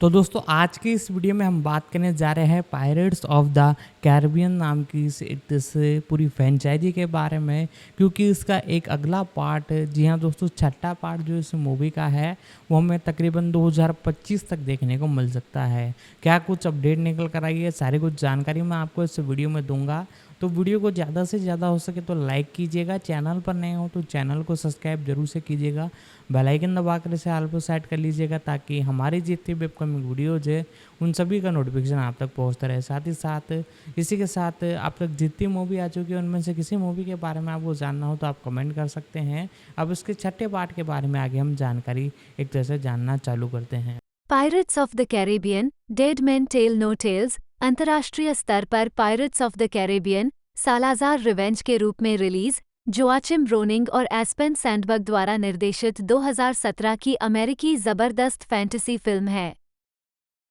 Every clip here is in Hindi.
तो दोस्तों आज की इस वीडियो में हम बात करने जा रहे हैं पायरेट्स ऑफ द कैरिबियन नाम की इस पूरी फ्रेंचाइजी के बारे में, क्योंकि इसका एक अगला पार्ट, जी हाँ दोस्तों, छठा पार्ट जो इस मूवी का है वो हमें तकरीबन 2025 तक देखने को मिल सकता है। क्या कुछ अपडेट निकल कर आई है, सारी कुछ जानकारी मैं आपको इस वीडियो में दूंगा। तो वीडियो को ज़्यादा से ज़्यादा हो सके तो लाइक कीजिएगा, चैनल पर नए हो तो चैनल को सब्सक्राइब जरूर से कीजिएगा, बेल आइकन दबाकर इसे ऑल पर सेट कर लीजिएगा ताकि हमारी जितनी भी अपकमिंग वीडियोज है उन सभी का नोटिफिकेशन आप तक पहुंचता रहे। साथ ही साथ इसी के साथ आप तक जितनी मूवी आ चुकी है उनमें से किसी मूवी के बारे में आपको जानना हो तो आप कमेंट कर सकते हैं। अब इसके छठे पार्ट के बारे में आगे हम जानकारी एक तरह से जानना चालू करते हैं। Pirates of the Caribbean Dead Men Tell No Tales अंतर्राष्ट्रीय स्तर पर Pirates of the Caribbean Salazar Revenge के रूप में रिलीज जोआचिम रोनिंग और एस्पेन सैंडबर्ग द्वारा निर्देशित 2017 की अमेरिकी जबरदस्त फैंटेसी फिल्म है।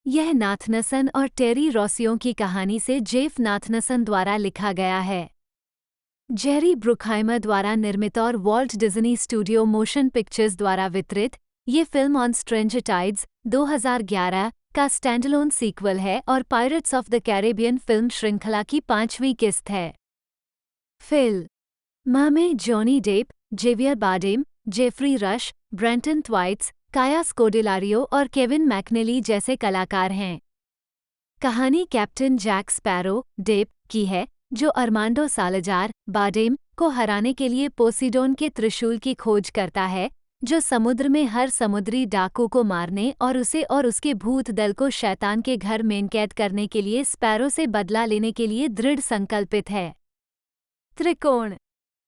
यह नाथनसन और टेरी रॉसियो की कहानी से जेफ नाथनसन द्वारा लिखा गया है। जेरी ब्रुकहाइमर द्वारा निर्मित और Walt Disney studio motion pictures द्वारा वितरित ये फिल्म ऑन स्ट्रेंजर टाइड्स 2011 का स्टैंडअलोन सीक्वल है और Pirates of the Caribbean film श्रृंखला की 5वीं किस्त है। फिल्म में Johnny Depp, Javier Bardem, Geoffrey Rush, Brenton Thwaites, Kaya Scodelario और केविन मैकनेली जैसे कलाकार हैं। कहानी कैप्टन जैक स्पैरो डेप की है, जो अरमांडो सालाजार बार्डेम को हराने के लिए पोसीडोन के त्रिशूल की खोज करता है, जो समुद्र में हर समुद्री डाकू को मारने और उसे और उसके भूत दल को शैतान के घर में कैद करने के लिए स्पैरो से बदला लेने के लिए दृढ़ संकल्पित है। त्रिकोण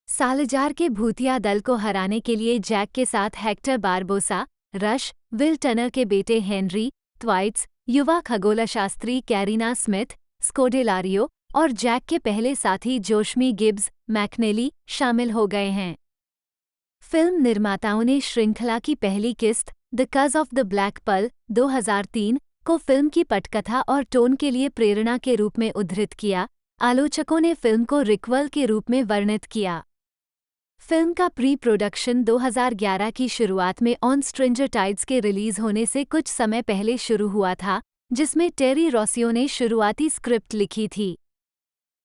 सालाजार के भूतिया दल को हराने के लिए जैक के साथ हेक्टर बारबोसा, रश, विल टनर के बेटे हेनरी, ट्वाइट्स, युवा खगोलशास्त्री कैरिना स्मिथ, स्कोडेलारियो और जैक के पहले साथी जोशमी गिब्स मैकनेली शामिल हो गए हैं। फिल्म निर्माताओं ने श्रृंखला की पहली किस्त the Curse of the Black Perl 2003 को फिल्म की पटकथा और टोन के लिए प्रेरणा के रूप में उद्धृत किया। आलोचकों ने फिल्म को रिक्वल के रूप में वर्णित किया। फिल्म का प्री प्रोडक्शन 2011 की शुरुआत में ऑन स्ट्रेंजर टाइड्स के रिलीज होने से कुछ समय पहले शुरू हुआ था, जिसमें टेरी रॉसियो ने शुरुआती स्क्रिप्ट लिखी थी।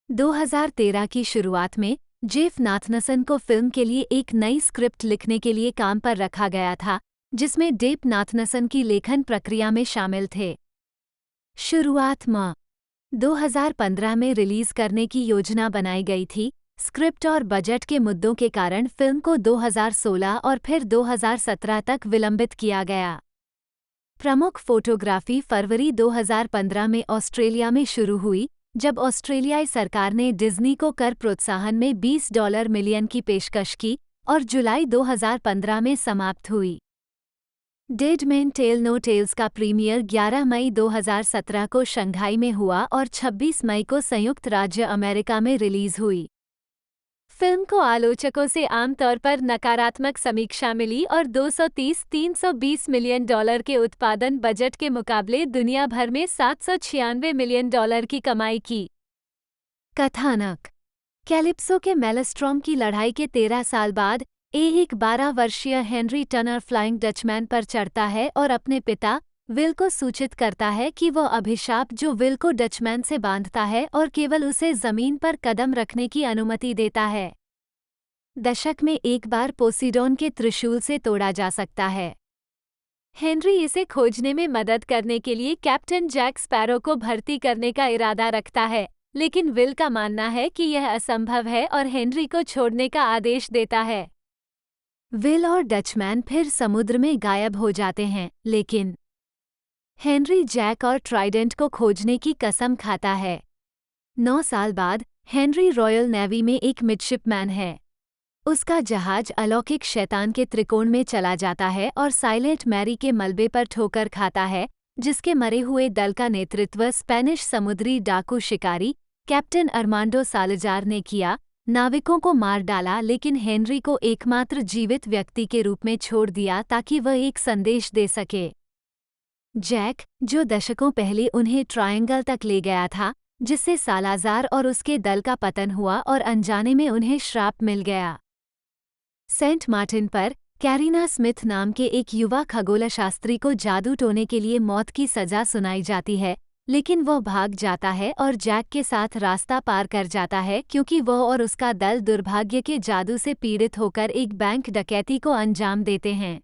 2013 की शुरुआत में जेफ नाथनसन को फिल्म के लिए एक नई स्क्रिप्ट लिखने के लिए काम पर रखा गया था, जिसमें डेप नाथनसन की लेखन प्रक्रिया में शामिल थे। शुरुआत में 2015 में रिलीज करने की योजना बनाई गई थी। स्क्रिप्ट और बजट के मुद्दों के कारण फिल्म को 2016 और फिर 2017 तक विलंबित किया गया। प्रमुख फोटोग्राफी फरवरी 2015 में ऑस्ट्रेलिया में शुरू हुई, जब ऑस्ट्रेलियाई सरकार ने डिज्नी को कर प्रोत्साहन में $20 मिलियन की पेशकश की और जुलाई 2015 में समाप्त हुई। Dead Men Tell No Tales का प्रीमियर 11 मई 2017 को शंघाई में हुआ और 26 मई को संयुक्त राज्य अमेरिका में रिलीज हुई। फिल्म को आलोचकों से आमतौर पर नकारात्मक समीक्षा मिली और 230-320 मिलियन डॉलर के उत्पादन बजट के मुकाबले दुनिया भर में $796 मिलियन की कमाई की। कथानक कैलिप्सो के मेलस्ट्रॉम की लड़ाई के 13 साल बाद एक 12 वर्षीय हेनरी टनर फ्लाइंग डचमैन पर चढ़ता है और अपने पिता विल को सूचित करता है कि वह अभिशाप जो विल को डचमैन से बांधता है और केवल उसे जमीन पर कदम रखने की अनुमति देता है, दशक में एक बार पोसीडोन के त्रिशूल से तोड़ा जा सकता है। हेनरी इसे खोजने में मदद करने के लिए कैप्टन जैक स्पैरो को भर्ती करने का इरादा रखता है, लेकिन विल का मानना है कि यह असंभव है और हेनरी को छोड़ने का आदेश देता है। विल और डचमैन फिर समुद्र में गायब हो जाते हैं, लेकिन हेनरी जैक और ट्राइडेंट को खोजने की कसम खाता है। 9 साल बाद हेनरी रॉयल नेवी में एक मिडशिपमैन है। उसका जहाज अलौकिक शैतान के त्रिकोण में चला जाता है और साइलेंट मैरी के मलबे पर ठोकर खाता है, जिसके मरे हुए दल का नेतृत्व स्पेनिश समुद्री डाकू शिकारी कैप्टन अरमांडो सालाजार ने किया। नाविकों को मार डाला, लेकिन हेनरी को एकमात्र जीवित व्यक्ति के रूप में छोड़ दिया ताकि वह एक संदेश दे सके। जैक, जो दशकों पहले उन्हें ट्रायंगल तक ले गया था, जिससे सालाजार और उसके दल का पतन हुआ और अनजाने में उन्हें श्राप मिल गया। सेंट मार्टिन पर कैरिना स्मिथ नाम के एक युवा खगोलशास्त्री को जादू टोने के लिए मौत की सजा सुनाई जाती है, लेकिन वह भाग जाता है और जैक के साथ रास्ता पार कर जाता है क्योंकि वह और उसका दल दुर्भाग्य के जादू से पीड़ित होकर एक बैंक डकैती को अंजाम देते हैं।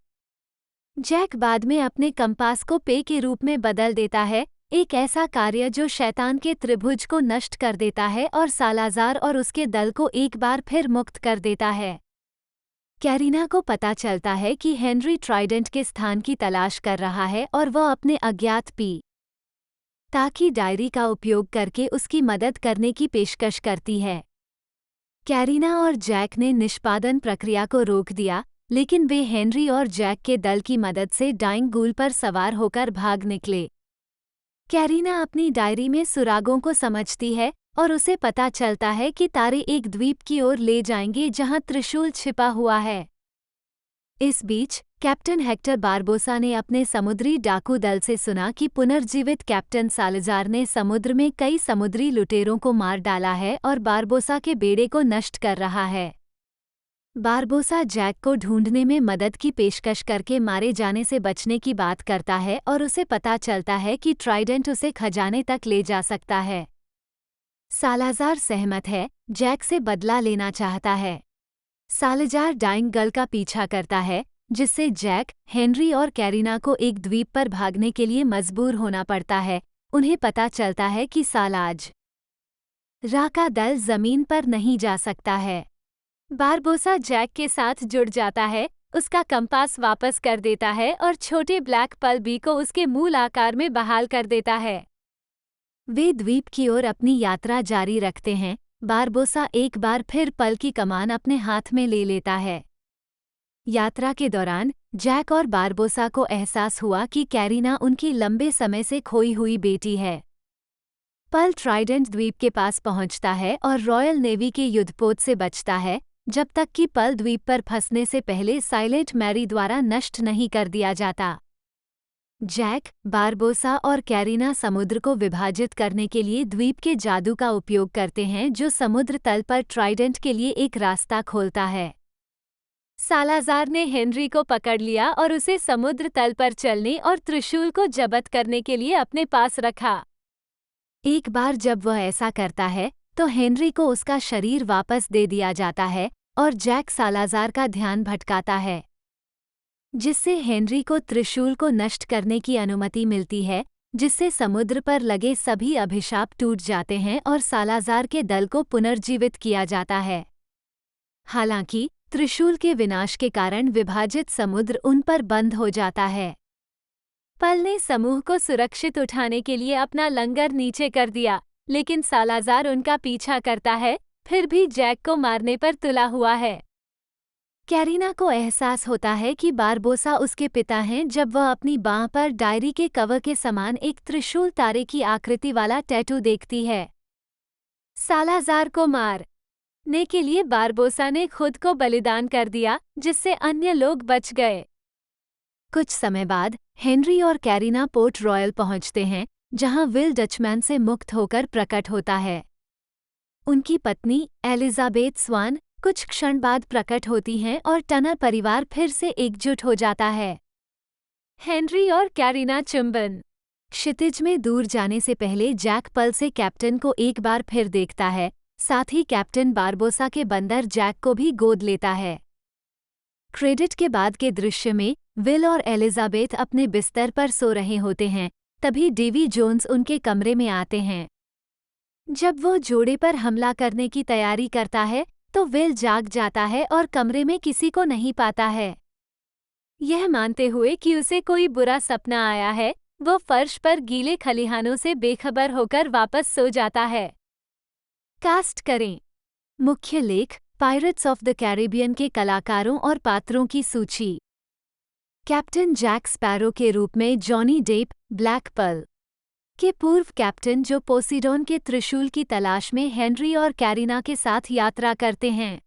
जैक बाद में अपने कंपास को पे के रूप में बदल देता है, एक ऐसा कार्य जो शैतान के त्रिभुज को नष्ट कर देता है और सालाज़ार और उसके दल को एक बार फिर मुक्त कर देता है। कैरिना को पता चलता है कि हेनरी ट्राइडेंट के स्थान की तलाश कर रहा है और वह अपने अज्ञात पी ताकि डायरी का उपयोग करके उसकी मदद करने की पेशकश करती है। कैरिना और जैक ने निष्पादन प्रक्रिया को रोक दिया, लेकिन वे हेनरी और जैक के दल की मदद से डाइंग गूल पर सवार होकर भाग निकले। कैरिना अपनी डायरी में सुरागों को समझती है और उसे पता चलता है कि तारे एक द्वीप की ओर ले जाएंगे जहां त्रिशूल छिपा हुआ है। इस बीच कैप्टन हेक्टर बारबोसा ने अपने समुद्री डाकू दल से सुना कि पुनर्जीवित कैप्टन सालाज़ार ने समुद्र में कई समुद्री लुटेरों को मार डाला है और बारबोसा के बेड़े को नष्ट कर रहा है। बारबोसा जैक को ढूंढने में मदद की पेशकश करके मारे जाने से बचने की बात करता है और उसे पता चलता है कि ट्राइडेंट उसे खजाने तक ले जा सकता है। सालाज़ार सहमत है, जैक से बदला लेना चाहता है। सालाज़ार डाइंग गल का पीछा करता है, जिससे जैक, हेनरी और कैरिना को एक द्वीप पर भागने के लिए मजबूर होना पड़ता है। उन्हें पता चलता है कि सालाज़ार का दल जमीन पर नहीं जा सकता है। बारबोसा जैक के साथ जुड़ जाता है, उसका कंपास वापस कर देता है और छोटे ब्लैक पल बी को उसके मूल आकार में बहाल कर देता है। वे द्वीप की ओर अपनी यात्रा जारी रखते हैं। बारबोसा एक बार फिर पल की कमान अपने हाथ में ले लेता है। यात्रा के दौरान जैक और बारबोसा को एहसास हुआ कि कैरिना उनकी लंबे समय से खोई हुई बेटी है। पल ट्राइडेंट द्वीप के पास पहुंचता है और रॉयल नेवी के युद्धपोत से बचता है, जब तक कि पल द्वीप पर फंसने से पहले साइलेंट मैरी द्वारा नष्ट नहीं कर दिया जाता। जैक, बारबोसा और कैरिना समुद्र को विभाजित करने के लिए द्वीप के जादू का उपयोग करते हैं, जो समुद्र तल पर ट्राइडेंट के लिए एक रास्ता खोलता है। सालाज़ार ने हेनरी को पकड़ लिया और उसे समुद्र तल पर चलने और त्रिशूल को जब्त करने के लिए अपने पास रखा। एक बार जब वह ऐसा करता है, तो हेनरी को उसका शरीर वापस दे दिया जाता है और जैक सालाज़ार का ध्यान भटकाता है, जिससे हेनरी को त्रिशूल को नष्ट करने की अनुमति मिलती है, जिससे समुद्र पर लगे सभी अभिशाप टूट जाते हैं और सालाज़ार के दल को पुनर्जीवित किया जाता है। हालांकि त्रिशूल के विनाश के कारण विभाजित समुद्र उन पर बंद हो जाता है। पल ने समूह को सुरक्षित उठाने के लिए अपना लंगर नीचे कर दिया, लेकिन सालाज़ार उनका पीछा करता है, फिर भी जैक को मारने पर तुला हुआ है। कैरिना को एहसास होता है कि बारबोसा उसके पिता हैं जब वह अपनी बांह पर डायरी के कवर के समान एक त्रिशूल तारे की आकृति वाला टैटू देखती है। सालाज़ार को मारने के लिए बारबोसा ने खुद को बलिदान कर दिया, जिससे अन्य लोग बच गए। कुछ समय बाद हेनरी और कैरिना पोर्ट रॉयल पहुंचते हैं, जहां विल डचमैन से मुक्त होकर प्रकट होता है। उनकी पत्नी एलिजाबेथ स्वान कुछ क्षण बाद प्रकट होती हैं और टनर परिवार फिर से एकजुट हो जाता है। हेनरी और कैरिना चुंबन। क्षितिज में दूर जाने से पहले जैक पल से कैप्टन को एक बार फिर देखता है, साथ ही कैप्टन बारबोसा के बंदर जैक को भी गोद लेता है। क्रेडिट के बाद के दृश्य में विल और एलिजाबेथ अपने बिस्तर पर सो रहे होते हैं, तभी डेवी जोन्स उनके कमरे में आते हैं। जब वो जोड़े पर हमला करने की तैयारी करता है, तो विल जाग जाता है और कमरे में किसी को नहीं पाता है। यह मानते हुए कि उसे कोई बुरा सपना आया है, वो फर्श पर गीले खलिहानों से बेखबर होकर वापस सो जाता है। कास्ट करें। मुख्य लेख, पायरेट्स ऑफ द कैरिबियन के कलाकारों और पात्रों की सूची। कैप्टन जैक स्पैरो के रूप में जॉनी डेप, ब्लैक पर्ल के पूर्व कैप्टन जो पोसीडोन के त्रिशूल की तलाश में हेनरी और कैरिना के साथ यात्रा करते हैं।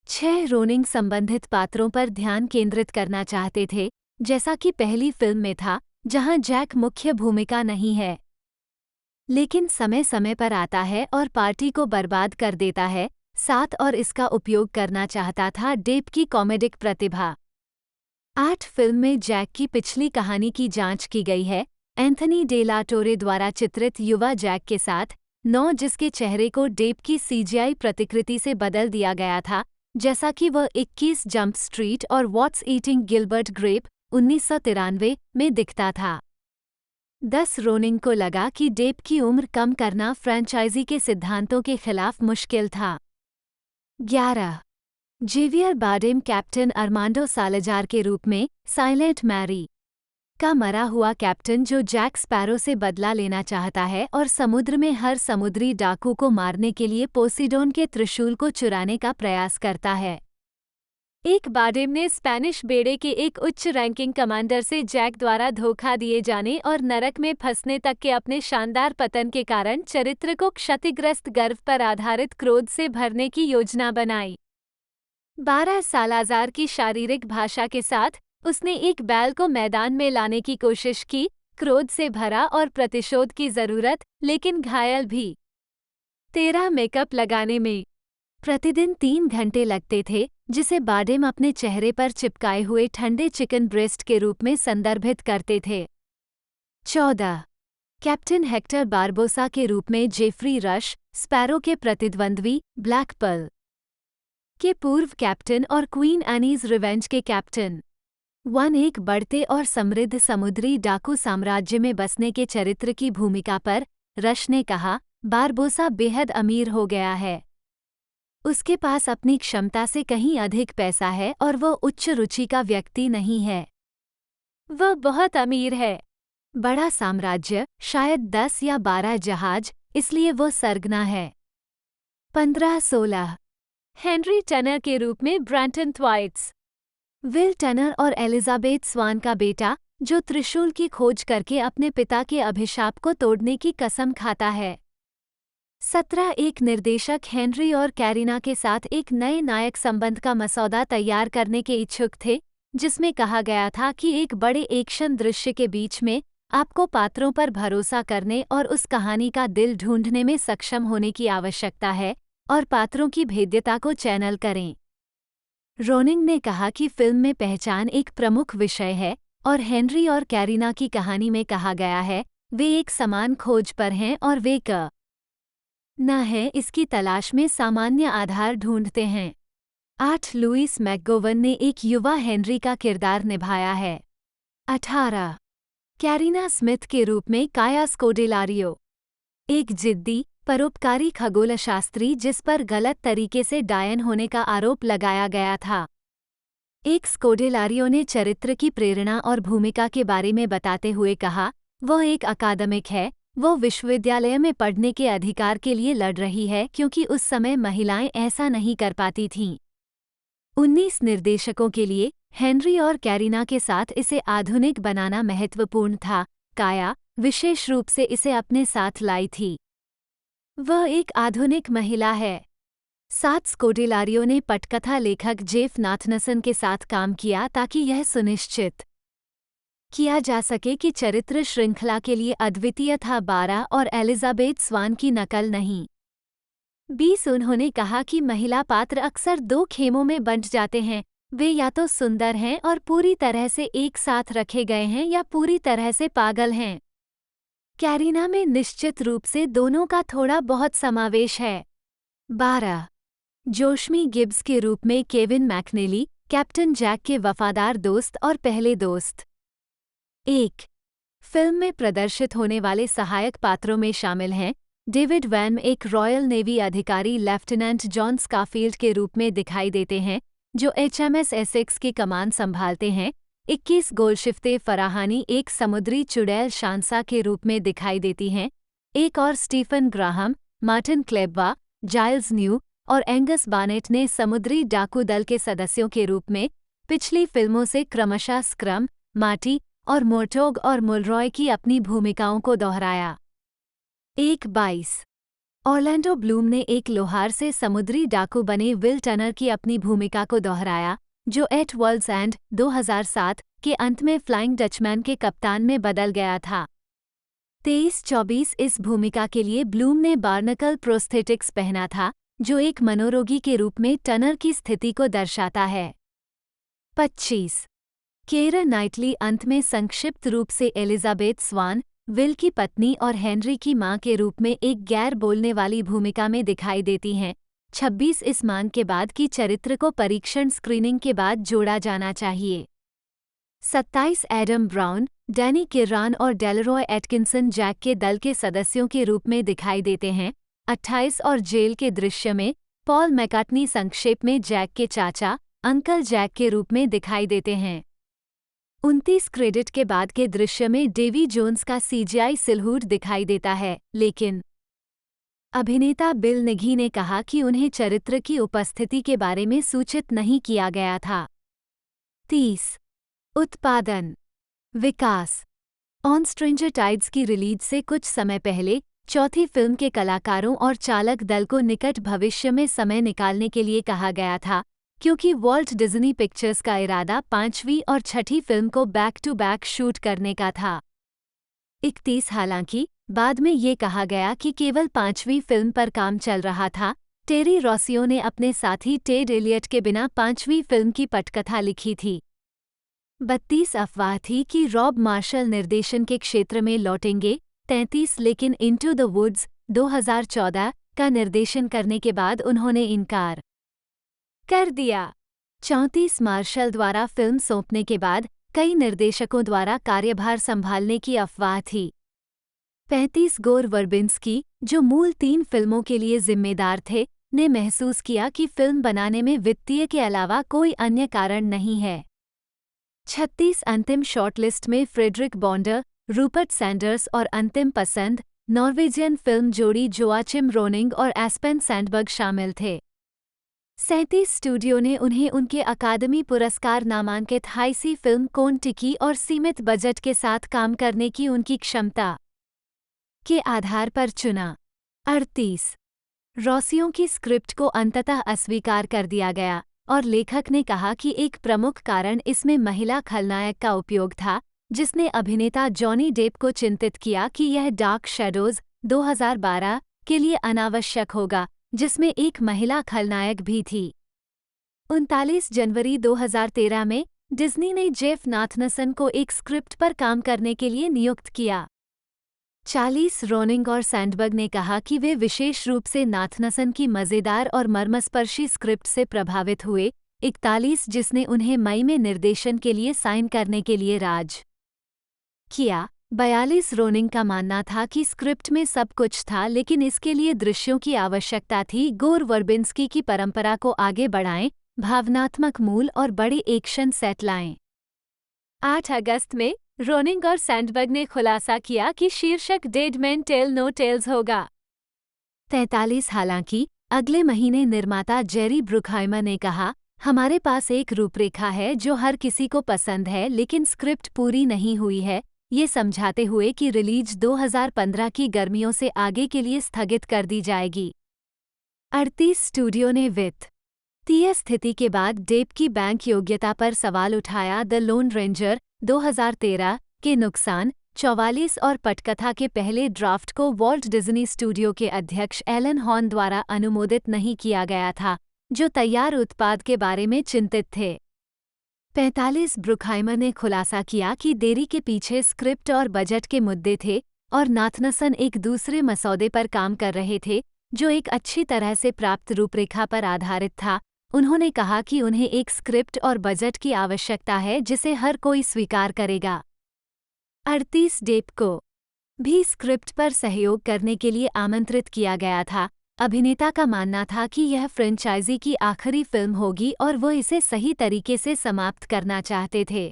6 रोनिंग संबंधित पात्रों पर ध्यान केंद्रित करना चाहते थे, जैसा कि पहली फिल्म में था, जहां जैक मुख्य भूमिका नहीं है, लेकिन समय समय पर आता है और पार्टी को बर्बाद कर देता है। साथ और इसका उपयोग करना चाहता था डेप की कॉमेडिक प्रतिभा। 8 फिल्म में जैक की पिछली कहानी की जांच की गई है। एंथनी डे ला टोरे द्वारा चित्रित युवा जैक के साथ 9 जिसके चेहरे को डेप की सीजीआई प्रतिकृति से बदल दिया गया था, जैसा कि वह 21 जंप स्ट्रीट और व्हाट्स ईटिंग गिलबर्ट ग्रेप 1993 में दिखता था। 10 रोनिंग को लगा कि डेप की उम्र कम करना फ्रेंचाइजी के सिद्धांतों के खिलाफ मुश्किल था। 11 जेवियर बारडेम कैप्टन अरमांडो सालाजार के रूप में साइलेंट मैरी का मरा हुआ कैप्टन जो जैक स्पैरो से बदला लेना चाहता है और समुद्र में हर समुद्री डाकू को मारने के लिए पोसीडोन के त्रिशूल को चुराने का प्रयास करता है। एक बारडेम ने स्पेनिश बेड़े के एक उच्च रैंकिंग कमांडर से जैक द्वारा धोखा दिए जाने और नरक में फंसने तक के अपने शानदार पतन के कारण चरित्र को क्षतिग्रस्त गर्व पर आधारित क्रोध से भरने की योजना बनाई। 12 सालाजार की शारीरिक भाषा के साथ उसने एक बैल को मैदान में लाने की कोशिश की, क्रोध से भरा और प्रतिशोध की जरूरत, लेकिन घायल भी। 13 मेकअप लगाने में प्रतिदिन 3 घंटे लगते थे, जिसे बारडेम अपने चेहरे पर चिपकाए हुए ठंडे चिकन ब्रेस्ट के रूप में संदर्भित करते थे। 14 कैप्टन हेक्टर बारबोसा के रूप में जेफ्री रश, स्पैरो के प्रतिद्वंद्वी ब्लैक पर्ल के पूर्व कैप्टन और क्वीन एनीज रिवेंज के कैप्टन। 1 एक बढ़ते और समृद्ध समुद्री डाकू साम्राज्य में बसने के चरित्र की भूमिका पर रश ने कहा, बारबोसा बेहद अमीर हो गया है। उसके पास अपनी क्षमता से कहीं अधिक पैसा है और वह उच्च रुचि का व्यक्ति नहीं है। वह बहुत अमीर है। बड़ा साम्राज्य, शायद 10 या 12 जहाज, इसलिए वह सरगना है। 15-16 हेनरी टनर के रूप में ब्रैंटन ट्वाइट्स, विल टनर और एलिजाबेथ स्वान का बेटा, जो त्रिशूल की खोज करके अपने पिता के अभिशाप को तोड़ने की कसम खाता है। 17 एक निर्देशक हेनरी और कैरिना के साथ एक नए नायक संबंध का मसौदा तैयार करने के इच्छुक थे, जिसमें कहा गया था कि एक बड़े एक्शन दृश्य के बीच में आपको पात्रों पर भरोसा करने और उस कहानी का दिल ढूंढने में सक्षम होने की आवश्यकता है और पात्रों की भेद्यता को चैनल करें। रोनिंग ने कहा कि फिल्म में पहचान एक प्रमुख विषय है और हेनरी और कैरिना की कहानी में कहा गया है, वे एक समान खोज पर हैं और वे न है इसकी तलाश में सामान्य आधार ढूंढते हैं। 8 लुइस मैकगोवन ने एक युवा हेनरी का किरदार निभाया है। 18 कैरिना स्मिथ के रूप में काया स्कोडेलारियो, एक जिद्दी परोपकारी खगोलशास्त्री जिस पर गलत तरीके से डायन होने का आरोप लगाया गया था। एक स्कोडेलारियो ने चरित्र की प्रेरणा और भूमिका के बारे में बताते हुए कहा, वह एक अकादमिक है, वो विश्वविद्यालय में पढ़ने के अधिकार के लिए लड़ रही है क्योंकि उस समय महिलाएं ऐसा नहीं कर पाती थीं। 19 निर्देशकों के लिए हेनरी और कैरिना के साथ इसे आधुनिक बनाना महत्वपूर्ण था। काया विशेष रूप से इसे अपने साथ लाई थी। वह एक आधुनिक महिला है। 7 स्कोडेलारियो ने पटकथा लेखक जेफ नाथनसन के साथ काम किया ताकि यह सुनिश्चित किया जा सके कि चरित्र श्रृंखला के लिए अद्वितीय था। 12 और एलिजाबेथ स्वान की नकल नहीं। 20 उन्होंने कहा कि महिला पात्र अक्सर 2 खेमों में बंट जाते हैं, वे या तो सुंदर हैं और पूरी तरह से एक साथ रखे गए हैं या पूरी तरह से पागल हैं। कैरिना में निश्चित रूप से दोनों का थोड़ा बहुत समावेश है। 12 जोशमी गिब्स के रूप में केविन मैकनेली, कैप्टन जैक के वफादार दोस्त और पहले दोस्त। 1 फिल्म में प्रदर्शित होने वाले सहायक पात्रों में शामिल हैं डेविड वैन, एक रॉयल नेवी अधिकारी लेफ्टिनेंट जॉन स्काफील्ड के रूप में दिखाई देते हैं, जो HMS एसेक्स की कमान संभालते हैं। 21 गोलशिफ्ते फराहानी एक समुद्री चुड़ैल शांसा के रूप में दिखाई देती हैं। एक और Stephen Graham, Martin Klebba, Giles New और एंगस बानेट ने समुद्री डाकू दल के सदस्यों के रूप में पिछली फिल्मों से क्रमशः स्क्रम, मार्टी और मोर्टोग और मुलरॉय की अपनी भूमिकाओं को दोहराया। 22 ऑरलैंडो ब्लूम ने एक लोहार से समुद्री डाकू बने विल टनर की अपनी भूमिका को दोहराया, जो एट वर्ल्ड्स एंड 2007 के अंत में फ्लाइंग डचमैन के कप्तान में बदल गया था। 23-24 इस भूमिका के लिए ब्लूम ने बार्नकल प्रोस्थेटिक्स पहना था, जो एक मनोरोगी के रूप में टनर की स्थिति को दर्शाता है। 25 केरा नाइटली अंत में संक्षिप्त रूप से एलिजाबेथ स्वान, विल की पत्नी और हेनरी की मां के रूप में एक गैर बोलने वाली भूमिका में दिखाई देती हैं। 26 इस मांग के बाद कि चरित्र को परीक्षण स्क्रीनिंग के बाद जोड़ा जाना चाहिए। 27 एडम ब्राउन, डैनी किर्रान और डेलरॉय एटकिंसन जैक के दल के सदस्यों के रूप में दिखाई देते हैं। 28 और जेल के दृश्य में पॉल मैकार्टनी संक्षेप में जैक के चाचा, अंकल जैक के रूप में दिखाई देते हैं। 29 क्रेडिट के बाद के दृश्य में डेवी जोन्स का सीजीआई सिलहूट दिखाई देता है, लेकिन अभिनेता बिल निगी ने कहा कि उन्हें चरित्र की उपस्थिति के बारे में सूचित नहीं किया गया था। 30 उत्पादन विकास ऑन स्ट्रेंजर टाइड्स की रिलीज से कुछ समय पहले चौथी फिल्म के कलाकारों और चालक दल को निकट भविष्य में समय निकालने के लिए कहा गया था, क्योंकि वॉल्ट डिज्नी पिक्चर्स का इरादा 5वीं और 6ठी फिल्म को बैक टू बैक शूट करने का था। 31 हालांकि बाद में ये कहा गया कि केवल 5वीं फिल्म पर काम चल रहा था। टेरी रॉसियो ने अपने साथी टेड एलियट के बिना 5वीं फिल्म की पटकथा लिखी थी। 32 अफवाह थी कि रॉब मार्शल निर्देशन के क्षेत्र में लौटेंगे। 33 लेकिन इनटू द वुड्स 2014 का निर्देशन करने के बाद उन्होंने इनकार कर दिया। 34 मार्शल द्वारा फिल्म सौंपने के बाद कई निर्देशकों द्वारा कार्यभार संभालने की अफवाह थी। 35 गोर वर्बिन्स्की, जो मूल 3 फिल्मों के लिए जिम्मेदार थे, ने महसूस किया कि फिल्म बनाने में वित्तीय के अलावा कोई अन्य कारण नहीं है। 36 अंतिम शॉर्टलिस्ट में फ्रेडरिक बॉन्डर, रूपर्ट सैंडर्स और अंतिम पसंद नॉर्वेजियन फिल्म जोड़ी जोआचिम रोनिंग और एस्पेन सैंडबर्ग शामिल थे। 37 स्टूडियो ने उन्हें उनके अकादमी पुरस्कार नामांकित हाईसी फिल्म कोन-टिकी और सीमित बजट के साथ काम करने की उनकी क्षमता के आधार पर चुना। 38 रॉसियों की स्क्रिप्ट को अंततः अस्वीकार कर दिया गया और लेखक ने कहा कि एक प्रमुख कारण इसमें महिला खलनायक का उपयोग था, जिसने अभिनेता जॉनी डेप को चिंतित किया कि यह डार्क शैडोज 2012 के लिए अनावश्यक होगा, जिसमें एक महिला खलनायक भी थी। 39 जनवरी 2013 में डिज्नी ने जेफ नाथनसन को एक स्क्रिप्ट पर काम करने के लिए नियुक्त किया। 40 रोनिंग और सैंडबर्ग ने कहा कि वे विशेष रूप से नाथनसन की मज़ेदार और मर्मस्पर्शी स्क्रिप्ट से प्रभावित हुए। 41 जिसने उन्हें मई में निर्देशन के लिए साइन करने के लिए राज किया। 42 रोनिंग का मानना था कि स्क्रिप्ट में सब कुछ था, लेकिन इसके लिए दृश्यों की आवश्यकता थी। गोर वर्बिन्स्की की परंपरा को आगे बढ़ाएं, भावनात्मक मूल और बड़े एक्शन सेट लाएं। 8 अगस्त में रोनिंग और सैंडबर्ग ने खुलासा किया कि शीर्षक Dead Men Tell No Tales होगा। 43 हालांकि अगले महीने निर्माता जेरी ब्रुकहाइमर ने कहा, हमारे पास एक रूपरेखा है जो हर किसी को पसंद है, लेकिन स्क्रिप्ट पूरी नहीं हुई है, ये समझाते हुए कि रिलीज 2015 की गर्मियों से आगे के लिए स्थगित कर दी जाएगी। 38 स्टूडियो ने वित्तीय स्थिति के बाद डेप की बैंक योग्यता पर सवाल उठाया। द लोन रेंजर 2013 के नुकसान 44 और पटकथा के पहले ड्राफ्ट को वॉल्ट डिज्नी स्टूडियो के अध्यक्ष एलन हॉर्न द्वारा अनुमोदित नहीं किया गया था, जो तैयार उत्पाद के बारे में चिंतित थे। 45 ब्रुकहाइमर ने खुलासा किया कि देरी के पीछे स्क्रिप्ट और बजट के मुद्दे थे और नाथनसन एक दूसरे मसौदे पर काम कर रहे थे, जो एक अच्छी तरह से प्राप्त रूपरेखा पर आधारित था। उन्होंने कहा कि उन्हें एक स्क्रिप्ट और बजट की आवश्यकता है जिसे हर कोई स्वीकार करेगा। 38 डेप को भी स्क्रिप्ट पर सहयोग करने के लिए आमंत्रित किया गया था। अभिनेता का मानना था कि यह फ्रेंचाइजी की आखिरी फिल्म होगी और वो इसे सही तरीके से समाप्त करना चाहते थे।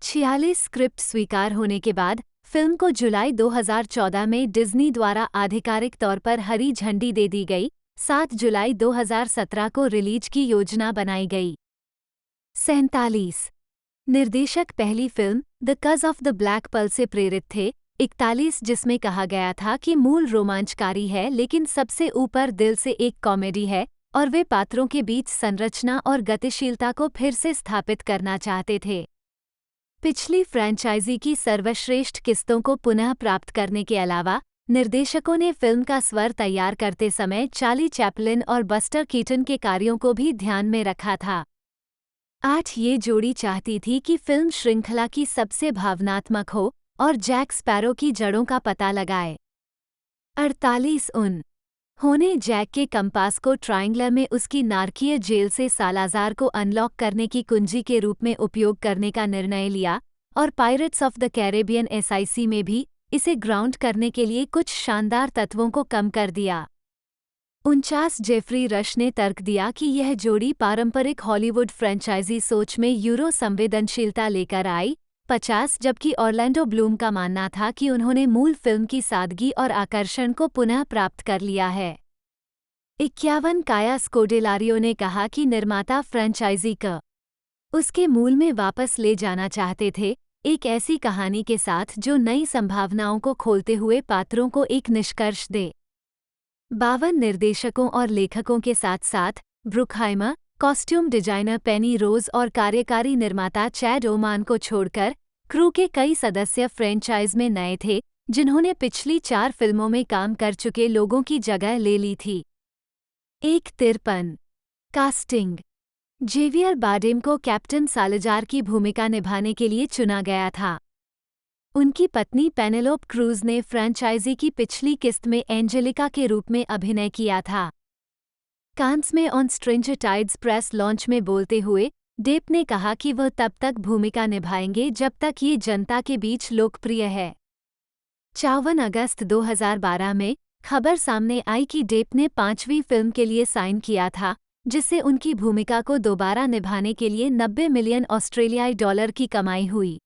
46 स्क्रिप्ट स्वीकार होने के बाद फिल्म को जुलाई 2014 में डिज्नी द्वारा आधिकारिक तौर पर हरी झंडी दे दी गई। 7 जुलाई 2017 को रिलीज की योजना बनाई गई। 47 निर्देशक पहली फिल्म The Curse of the Black Pearl से प्रेरित थे। 41 जिसमें कहा गया था कि मूल रोमांचकारी है, लेकिन सबसे ऊपर दिल से एक कॉमेडी है और वे पात्रों के बीच संरचना और गतिशीलता को फिर से स्थापित करना चाहते थे। पिछली फ्रैंचाइजी की सर्वश्रेष्ठ किस्तों को पुनः प्राप्त करने के अलावा निर्देशकों ने फिल्म का स्वर तैयार करते समय चार्ली चैपलिन और बस्टर कीटन के कार्यों को भी ध्यान में रखा था। 8 ये जोड़ी चाहती थी कि फिल्म श्रृंखला की सबसे भावनात्मक हो और जैक स्पैरो की जड़ों का पता लगाए। 48 होने जैक के कंपास को ट्रायंगलर में उसकी नारकीय जेल से सालाज़ार को अनलॉक करने की कुंजी के रूप में उपयोग करने का निर्णय लिया और Pirates of the Caribbean SIC में भी इसे ग्राउंड करने के लिए कुछ शानदार तत्वों को कम कर दिया। 49 जेफरी रश ने तर्क दिया कि यह जोड़ी पारंपरिक हॉलीवुड फ्रेंचाइजी सोच में यूरो संवेदनशीलता लेकर आई। 50 जबकि ऑरलैंडो ब्लूम का मानना था कि उन्होंने मूल फिल्म की सादगी और आकर्षण को पुनः प्राप्त कर लिया है। 51 काया स्कोडेलारियो ने कहा कि निर्माता फ्रेंचाइजी को उसके मूल में वापस ले जाना चाहते थे, एक ऐसी कहानी के साथ जो नई संभावनाओं को खोलते हुए पात्रों को एक निष्कर्ष दे। 52 निर्देशकों और लेखकों के साथ साथ ब्रुकहाइमर, कॉस्ट्यूम डिजाइनर पेनी रोज और कार्यकारी निर्माता चैड ओमान को छोड़कर क्रू के कई सदस्य फ्रेंचाइज में नए थे, जिन्होंने पिछली 4 फिल्मों में काम कर चुके लोगों की जगह ले ली थी। 53 कास्टिंग जेवियर बारडेम को कैप्टन सालाज़ार की भूमिका निभाने के लिए चुना गया था। उनकी पत्नी पेनेलोप क्रूज ने फ्रेंचाइजी की पिछली किस्त में एंजेलिका के रूप में अभिनय किया था। कांस में on stranger tides press launch में बोलते हुए डेप ने कहा कि वह तब तक भूमिका निभाएंगे जब तक ये जनता के बीच लोकप्रिय है। 54 अगस्त 2012 में खबर सामने आई कि डेप ने 5वीं फिल्म के लिए साइन किया था, जिससे उनकी भूमिका को दोबारा निभाने के लिए 90 मिलियन ऑस्ट्रेलियाई डॉलर की कमाई हुई।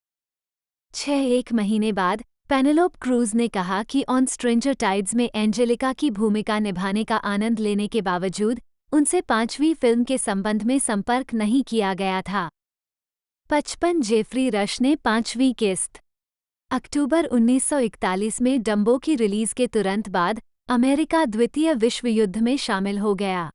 1 महीने बाद पेनेलोप क्रूज ने कहा कि ऑन स्ट्रेंजर टाइड्स में एंजेलिका की भूमिका निभाने का आनंद लेने के बावजूद उनसे 5वीं फिल्म के संबंध में संपर्क नहीं किया गया था। 55 जेफरी रश ने 5वीं किस्त अक्टूबर 1941 में डम्बो की रिलीज के तुरंत बाद अमेरिका द्वितीय विश्व युद्ध में शामिल हो गया।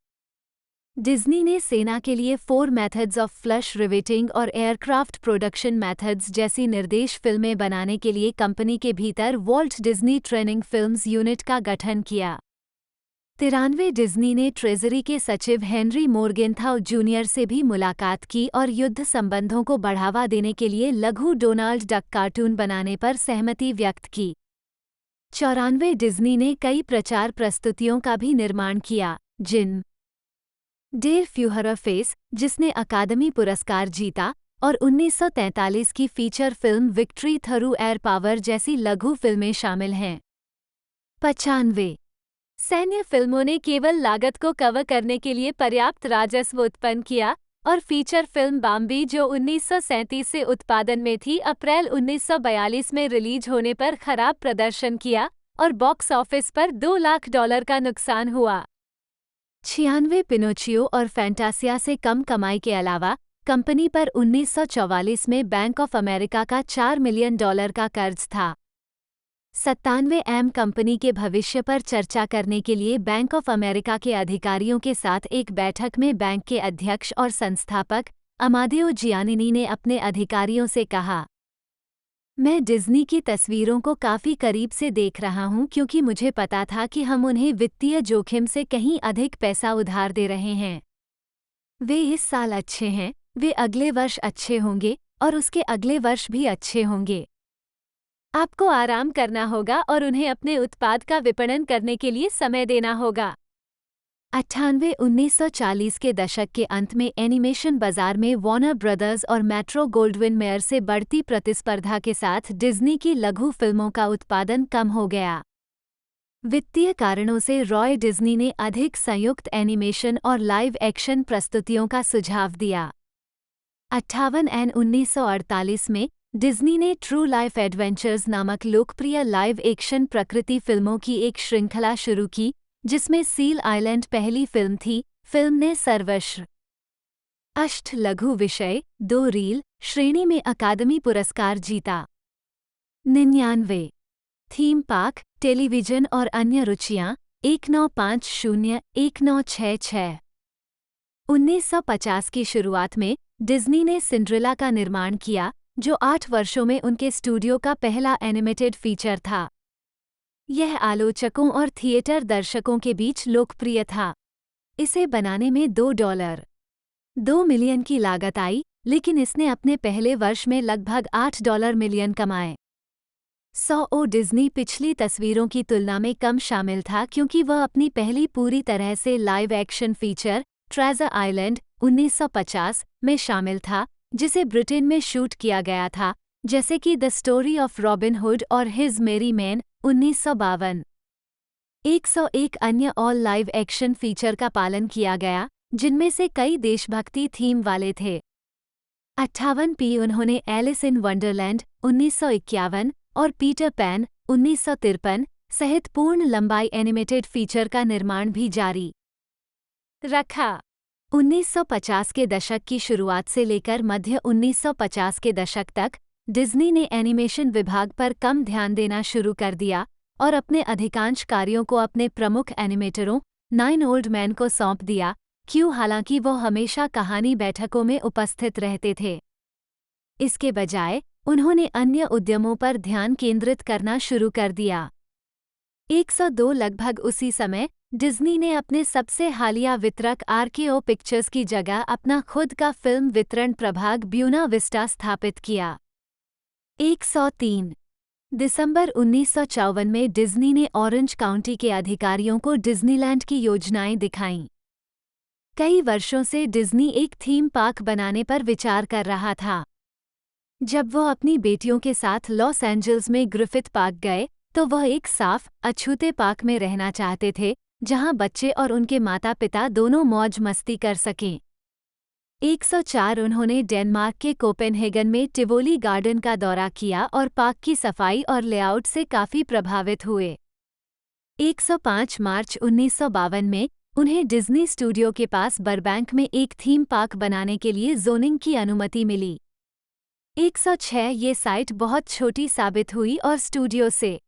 डिज्नी ने सेना के लिए 4 मेथड्स ऑफ फ्लश रिवेटिंग और एयरक्राफ्ट प्रोडक्शन मेथड्स जैसी निर्देश फिल्में बनाने के लिए कंपनी के भीतर Walt Disney training films unit का गठन किया। 93 डिज्नी ने ट्रेजरी के सचिव हेनरी मोर्गेनथाउ जूनियर से भी मुलाकात की और युद्ध संबंधों को बढ़ावा देने के लिए लघु डोनाल्ड डक कार्टून बनाने पर सहमति व्यक्त की। 94 डिज्नी ने कई प्रचार प्रस्तुतियों का भी निर्माण किया, जिन डेर फ्यूहर फेस, जिसने अकादमी पुरस्कार जीता, और 1943 की feature film victory through air power जैसी लघु फिल्में शामिल हैं। 95 सैन्य फिल्मों ने केवल लागत को कवर करने के लिए पर्याप्त राजस्व उत्पन्न किया और फीचर फिल्म बाम्बी, जो 1937 से उत्पादन में थी, अप्रैल 1942 में रिलीज होने पर खराब प्रदर्शन किया और बॉक्स ऑफिस पर $2 लाख का नुकसान हुआ। 96 पिनोचियो और फैंटासिया से कम कमाई के अलावा कंपनी पर 1944 में बैंक ऑफ अमेरिका का $4 मिलियन का कर्ज था। 97 कंपनी के भविष्य पर चर्चा करने के लिए बैंक ऑफ अमेरिका के अधिकारियों के साथ एक बैठक में बैंक के अध्यक्ष और संस्थापक अमादेओ जियानिनी ने अपने अधिकारियों से कहा, मैं डिज्नी की तस्वीरों को काफी करीब से देख रहा हूं क्योंकि मुझे पता था कि हम उन्हें वित्तीय जोखिम से कहीं अधिक पैसा उधार दे रहे हैं। वे इस साल अच्छे हैं, वे अगले वर्ष अच्छे होंगे और उसके अगले वर्ष भी अच्छे होंगे। आपको आराम करना होगा और उन्हें अपने उत्पाद का विपणन करने के लिए समय देना होगा। 98 1940 के दशक के अंत में एनिमेशन बाजार में वार्नर ब्रदर्स और मेट्रो गोल्डविन मेयर से बढ़ती प्रतिस्पर्धा के साथ डिज्नी की लघु फिल्मों का उत्पादन कम हो गया। वित्तीय कारणों से रॉय डिज्नी ने अधिक संयुक्त एनिमेशन और लाइव एक्शन प्रस्तुतियों का सुझाव दिया। 58 1948 में डिज्नी ने ट्रू लाइफ एडवेंचर्स नामक लोकप्रिय लाइव एक्शन प्रकृति फिल्मों की एक श्रृंखला शुरू की, जिसमें सील आइलैंड पहली फिल्म थी। फिल्म ने सर्वश्रेष्ठ अष्ट लघु विषय 2 रील श्रेणी में अकादमी पुरस्कार जीता। 99 थीम पार्क, टेलीविजन और अन्य रुचियां 1950 1966। 1950 की शुरुआत में डिज्नी ने सिंड्रेला का निर्माण किया, जो 8 वर्षों में उनके स्टूडियो का पहला एनिमेटेड फीचर था। यह आलोचकों और थिएटर दर्शकों के बीच लोकप्रिय था। इसे बनाने में $2 मिलियन की लागत आई, लेकिन इसने अपने पहले वर्ष में लगभग $8 मिलियन कमाए। 100 डिज्नी पिछली तस्वीरों की तुलना में कम शामिल था क्योंकि वह अपनी पहली पूरी तरह से live action feature treasure island 1950 में शामिल था, जिसे ब्रिटेन में शूट किया गया था, जैसे कि the story of robin hood और हिज मेरी मैन 1952। 101 अन्य ऑल लाइव एक्शन फीचर का पालन किया गया, जिनमें से कई देशभक्ति थीम वाले थे। 58 उन्होंने एलिस इन वंडरलैंड 1951 और पीटर पैन 1953 सहित पूर्ण लंबाई एनिमेटेड फीचर का निर्माण भी जारी रखा। 1950 के दशक की शुरुआत से लेकर मध्य 1950 के दशक तक डिज्नी ने एनिमेशन विभाग पर कम ध्यान देना शुरू कर दिया और अपने अधिकांश कार्यों को अपने प्रमुख एनिमेटरों 9 ओल्ड मैन को सौंप दिया, हालांकि वो हमेशा कहानी बैठकों में उपस्थित रहते थे। इसके बजाय उन्होंने अन्य उद्यमों पर ध्यान केंद्रित करना शुरू कर दिया। 102 लगभग उसी समय डिज्नी ने अपने सबसे हालिया वितरक आरकेओ पिक्चर्स की जगह अपना खुद का फिल्म वितरण प्रभाग ब्यूना विस्टा स्थापित किया। 103 दिसंबर 1954 में डिज्नी ने ऑरेंज काउंटी के अधिकारियों को डिज्नीलैंड की योजनाएं दिखाईं। कई वर्षों से डिज्नी एक थीम पार्क बनाने पर विचार कर रहा था। जब वह अपनी बेटियों के साथ लॉस एंजल्स में ग्रिफिथ पार्क गए, तो वह एक साफ, अछूते पार्क में रहना चाहते थे, जहां बच्चे और उनके माता-पिता दोनों मौज मस्ती कर सकें। 104 उन्होंने डेनमार्क के कोपेनहेगन में टिवोली गार्डन का दौरा किया और पार्क की सफाई और लेआउट से काफी प्रभावित हुए। 105 मार्च 1952 में उन्हें डिज्नी स्टूडियो के पास बरबैंक में एक थीम पार्क बनाने के लिए जोनिंग की अनुमति मिली। 106 ये साइट बहुत छोटी साबित हुई और स्टूडियो से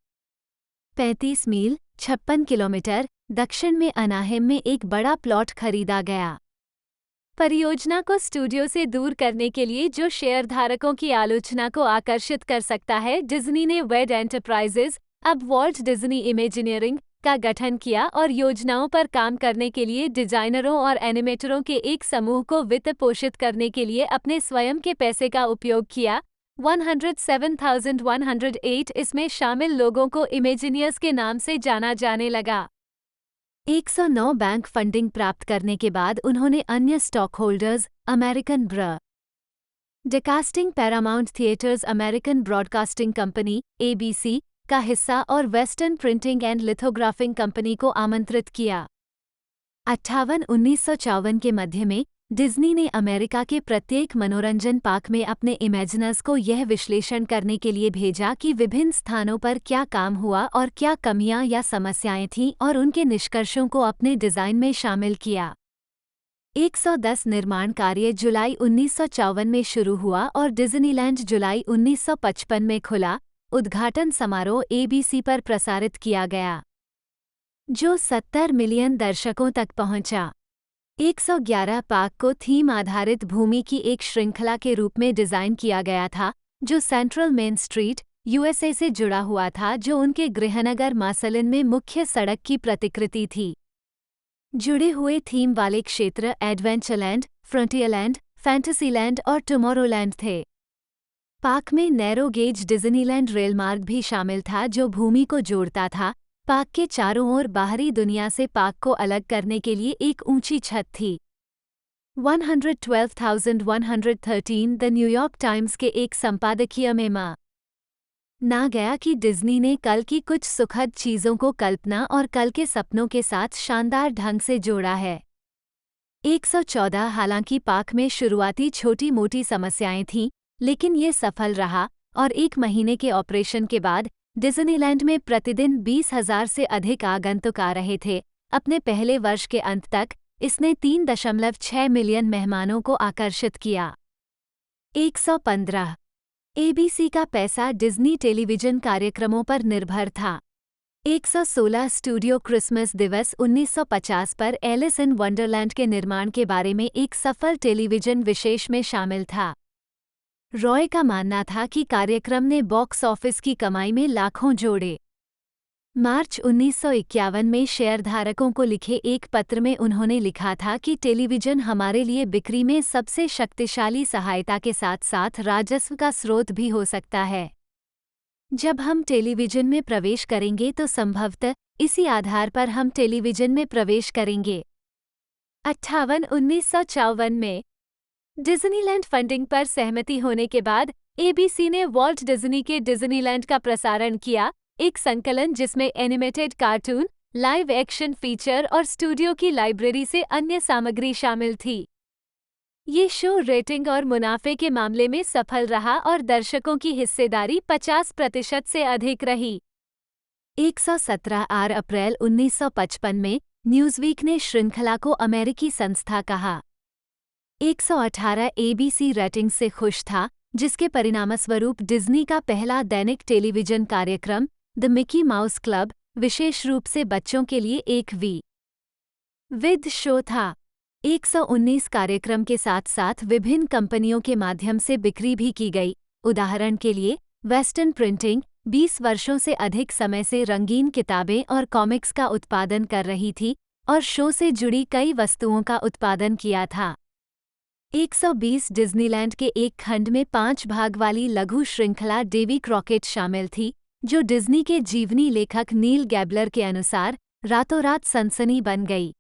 35 मील 56 किलोमीटर दक्षिण में अनाहेम में एक बड़ा प्लॉट खरीदा गया। परियोजना को स्टूडियो से दूर करने के लिए जो शेयरधारकों की आलोचना को आकर्षित कर सकता है, डिज्नी ने वेड एंटरप्राइजेज, अब वॉल्ट डिज्नी इमेजिनियरिंग, का गठन किया और योजनाओं पर काम करने के लिए डिजाइनरों और एनिमेटरों के एक समूह को वित्त पोषित करने के लिए अपने स्वयं के पैसे का उपयोग किया। 107,108 इसमें शामिल लोगों को इमेजिनियर्स के नाम से जाना जाने लगा। 109 बैंक फंडिंग प्राप्त करने के बाद उन्होंने अन्य stock holders American broadcasting, Paramount theatres, American broadcasting company ABC का हिस्सा और वेस्टर्न प्रिंटिंग एंड लिथोग्राफिंग कंपनी को आमंत्रित किया। 1954 के मध्य में डिज्नी ने अमेरिका के प्रत्येक मनोरंजन पार्क में अपने इमेजिनर्स को यह विश्लेषण करने के लिए भेजा कि विभिन्न स्थानों पर क्या काम हुआ और क्या कमियां या समस्याएं थीं, और उनके निष्कर्षों को अपने डिजाइन में शामिल किया। 110 निर्माण कार्य जुलाई 1954 में शुरू हुआ और डिज्नीलैंड जुलाई 1955 में खुला। उद्घाटन समारोह ABC पर प्रसारित किया गया, जो 70 मिलियन दर्शकों तक पहुंचा। 111 पार्क को थीम आधारित भूमि की एक श्रृंखला के रूप में डिजाइन किया गया था, जो सेंट्रल मेन स्ट्रीट, USA से जुड़ा हुआ था, जो उनके गृहनगर मार्सेलिन में मुख्य सड़क की प्रतिकृति थी। जुड़े हुए थीम वाले क्षेत्र एडवेंचरलैंड, फ्रंटियरलैंड, फैंटेसीलैंड और टुमारोलैंड थे। पार्क में नैरो गेज डिज्नीलैंड रेलमार्ग भी शामिल था, जो भूमि को जोड़ता था। पार्क के चारों ओर बाहरी दुनिया से पार्क को अलग करने के लिए एक ऊंची छत थी। 112,113 द न्यूयॉर्क टाइम्स के एक संपादकीय में माना गया कि डिज्नी ने कल की कुछ सुखद चीजों को कल्पना और कल के सपनों के साथ शानदार ढंग से जोड़ा है। 114 हालांकि पार्क में शुरुआती छोटी-मोटी समस्याएं थीं, लेकिन ये सफल रहा और 1 महीने के ऑपरेशन के बाद डिज्नीलैंड में प्रतिदिन 20,000 से अधिक आगंतुक आ रहे थे। अपने पहले वर्ष के अंत तक इसने 3.6 मिलियन मेहमानों को आकर्षित किया। 115 ABC का पैसा डिज्नी टेलीविजन कार्यक्रमों पर निर्भर था। 116 स्टूडियो क्रिसमस दिवस 1950 पर एलिस इन वंडरलैंड के निर्माण के बारे में एक सफल टेलीविजन विशेष में शामिल था। रॉय का मानना था कि कार्यक्रम ने बॉक्स ऑफिस की कमाई में लाखों जोड़े। मार्च 1951 में शेयरधारकों को लिखे एक पत्र में उन्होंने लिखा था कि टेलीविजन हमारे लिए बिक्री में सबसे शक्तिशाली सहायता के साथ साथ राजस्व का स्रोत भी हो सकता है। जब हम टेलीविजन में प्रवेश करेंगे तो संभवतः इसी आधार पर हम टेलीविजन में प्रवेश करेंगे। 1954 में डिज्नीलैंड फंडिंग पर सहमति होने के बाद एबीसी ने वॉल्ट डिज्नी के डिज्नीलैंड का प्रसारण किया, एक संकलन जिसमें animated cartoon, live action feature और स्टूडियो की लाइब्रेरी से अन्य सामग्री शामिल थी। ये शो रेटिंग और मुनाफे के मामले में सफल रहा और दर्शकों की हिस्सेदारी 50% से अधिक रही। 117 अप्रैल 1955 में न्यूज़वीक ने श्रृंखला को अमेरिकी संस्था कहा। 118 एबीसी रेटिंग से खुश था, जिसके परिणामस्वरूप डिज्नी का पहला दैनिक टेलीविजन कार्यक्रम द मिकी माउस क्लब विशेष रूप से बच्चों के लिए एक विद शो था। 119 कार्यक्रम के साथ साथ विभिन्न कंपनियों के माध्यम से बिक्री भी की गई। उदाहरण के लिए वेस्टर्न प्रिंटिंग 20 वर्षों से अधिक समय से रंगीन किताबें और कॉमिक्स का उत्पादन कर रही थी और शो से जुड़ी कई वस्तुओं का उत्पादन किया था। 120 डिज्नीलैंड के एक खंड में 5 भाग वाली लघु श्रृंखला डेवी क्रॉकेट शामिल थी, जो डिज्नी के जीवनी लेखक नील गैब्लर के अनुसार रातों रात सनसनी बन गई।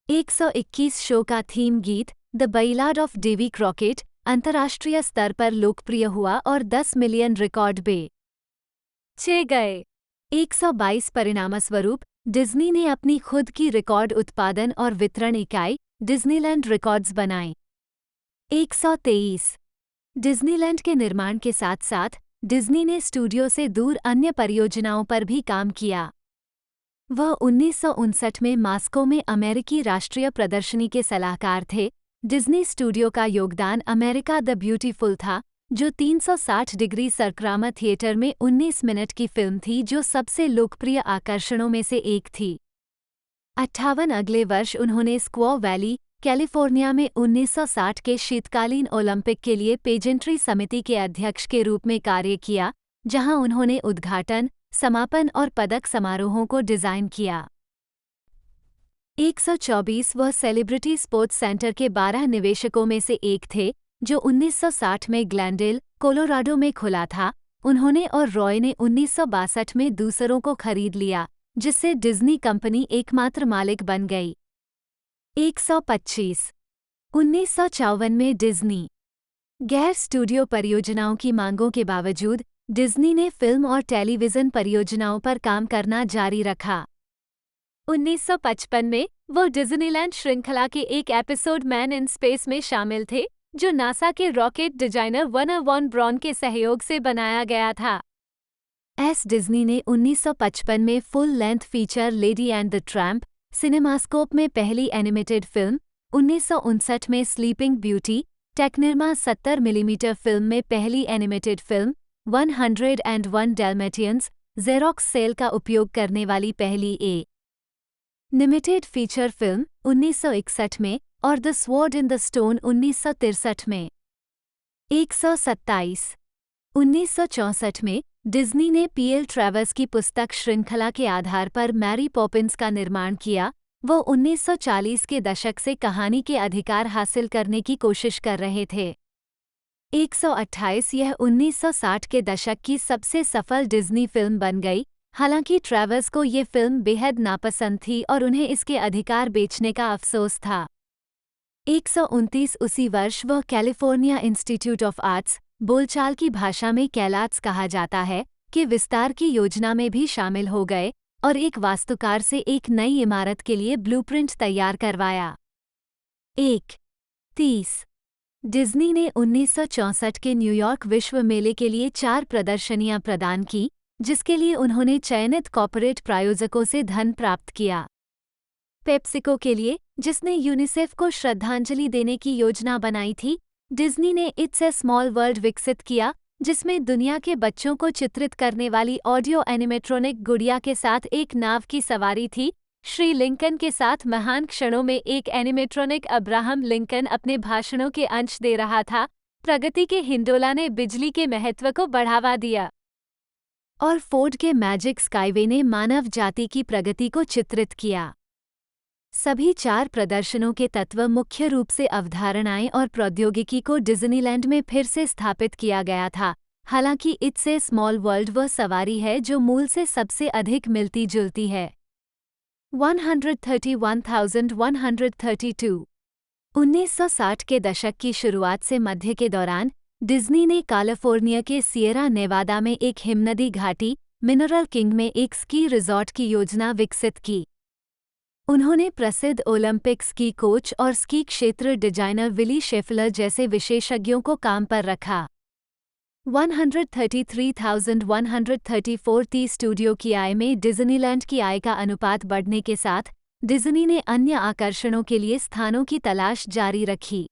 121 शो का थीम गीत The Ballad of Davy Crockett अंतर्राष्ट्रीय स्तर पर लोकप्रिय हुआ और 10 मिलियन रिकॉर्ड बेचे गए। 122 परिणामस्वरूप डिज्नी ने अपनी खुद की रिकॉर्ड उत्पादन और वितरण इकाई डिज्नीलैंड रिकॉर्ड्स बनाई। 123 डिज्नीलैंड के निर्माण के साथ साथ डिज्नी ने स्टूडियो से दूर अन्य परियोजनाओं पर भी काम किया। वह 1959 में मास्को में अमेरिकी राष्ट्रीय प्रदर्शनी के सलाहकार थे। डिज्नी स्टूडियो का योगदान अमेरिका द ब्यूटीफुल था, जो 360 डिग्री सरक्रामा थिएटर में 19 मिनट की फिल्म थी जो सबसे लोकप्रिय आकर्षणों में से एक थी। 58 अगले वर्ष उन्होंने स्क्वॉ वैली, कैलिफोर्निया में 1960 के शीतकालीन ओलंपिक के लिए पेजेंट्री समिति के अध्यक्ष के रूप में कार्य किया, जहां उन्होंने उद्घाटन, समापन और पदक समारोहों को डिजाइन किया। 124 वह सेलिब्रिटी स्पोर्ट्स सेंटर के 12 निवेशकों में से एक थे, जो 1960 में ग्लैंडेल, कोलोराडो में खुला था। उन्होंने और रॉय ने 1962 में दूसरों को खरीद लिया, जिससे डिज्नी कंपनी एकमात्र मालिक बन गई। 125 1954 में डिज्नी गैर स्टूडियो परियोजनाओं की मांगों के बावजूद डिज्नी ने फिल्म और टेलीविजन परियोजनाओं पर काम करना जारी रखा। 1955 में वो डिज्नीलैंड श्रृंखला के एक एपिसोड मैन इन स्पेस में शामिल थे, जो नासा के rocket designer Wernher von Braun के सहयोग से बनाया गया था। डिज्नी ने 1955 में full length feature lady and the tramp, CinemaScope में पहली एनिमेटेड फिल्म, 1959 में स्लीपिंग ब्यूटी, टेक्निरमा 70 मिलीमीटर फिल्म में पहली एनिमेटेड फिल्म, 101 डैल्मेटियंस, जेरोक्स सेल का उपयोग करने वाली पहली एनिमेटेड फीचर फिल्म, 1961 में और the sword in the stone 1963 में। 127 1964 में डिज्नी ने पीएल ट्रैवर्स की पुस्तक श्रृंखला के आधार पर मैरी पॉपिंस का निर्माण किया। वो 1940 के दशक से कहानी के अधिकार हासिल करने की कोशिश कर रहे थे। 128 यह 1960 के दशक की सबसे सफल डिज्नी फिल्म बन गई। हालांकि ट्रैवर्स को ये फिल्म बेहद नापसंद थी और उन्हें इसके अधिकार बेचने का अफसोस था। 129 उसी वर्ष वह कैलिफोर्निया इंस्टीट्यूट ऑफ आर्ट्स, बोलचाल की भाषा में कैलाट्स कहा जाता है, कि विस्तार की योजना में भी शामिल हो गए और एक वास्तुकार से एक नई इमारत के लिए ब्लूप्रिंट तैयार करवाया। 130 डिज्नी ने 1964 के न्यूयॉर्क विश्व मेले के लिए 4 प्रदर्शनियां प्रदान की, जिसके लिए उन्होंने चयनित कॉर्पोरेट प्रायोजकों से धन प्राप्त किया। पेप्सिको के लिए, जिसने यूनिसेफ को श्रद्धांजलि देने की योजना बनाई थी, डिज्नी ने इट्स ए स्मॉल वर्ल्ड विकसित किया, जिसमें दुनिया के बच्चों को चित्रित करने वाली ऑडियो एनिमेट्रॉनिक गुड़िया के साथ एक नाव की सवारी थी। श्री लिंकन के साथ महान क्षणों में एक एनिमेट्रॉनिक अब्राहम लिंकन अपने भाषणों के अंश दे रहा था। प्रगति के हिंडोला ने बिजली के महत्व को बढ़ावा दिया। और फोर्ड के मैजिक स्काईवे ने मानव जाति की प्रगति को चित्रित किया। सभी 4 प्रदर्शनों के तत्व मुख्य रूप से अवधारणाएं और प्रौद्योगिकी को डिज्नीलैंड में फिर से स्थापित किया गया था। हालांकि इट्स ए स्मॉल वर्ल्ड वह सवारी है जो मूल से सबसे अधिक मिलती जुलती है। 131,132 1960 के दशक की शुरुआत से मध्य के दौरान डिज्नी ने कैलिफोर्निया के सिएरा नेवादा में एक हिमनदी घाटी मिनरल किंग में एक स्की रिजॉर्ट की योजना विकसित की। उन्होंने प्रसिद्ध ओलंपिक स्की कोच और स्की क्षेत्र डिजाइनर विली शेफलर जैसे विशेषज्ञों को काम पर रखा। 133,134 स्टूडियो की आय में डिज्नीलैंड की आय का अनुपात बढ़ने के साथ डिज्नी ने अन्य आकर्षणों के लिए स्थानों की तलाश जारी रखी।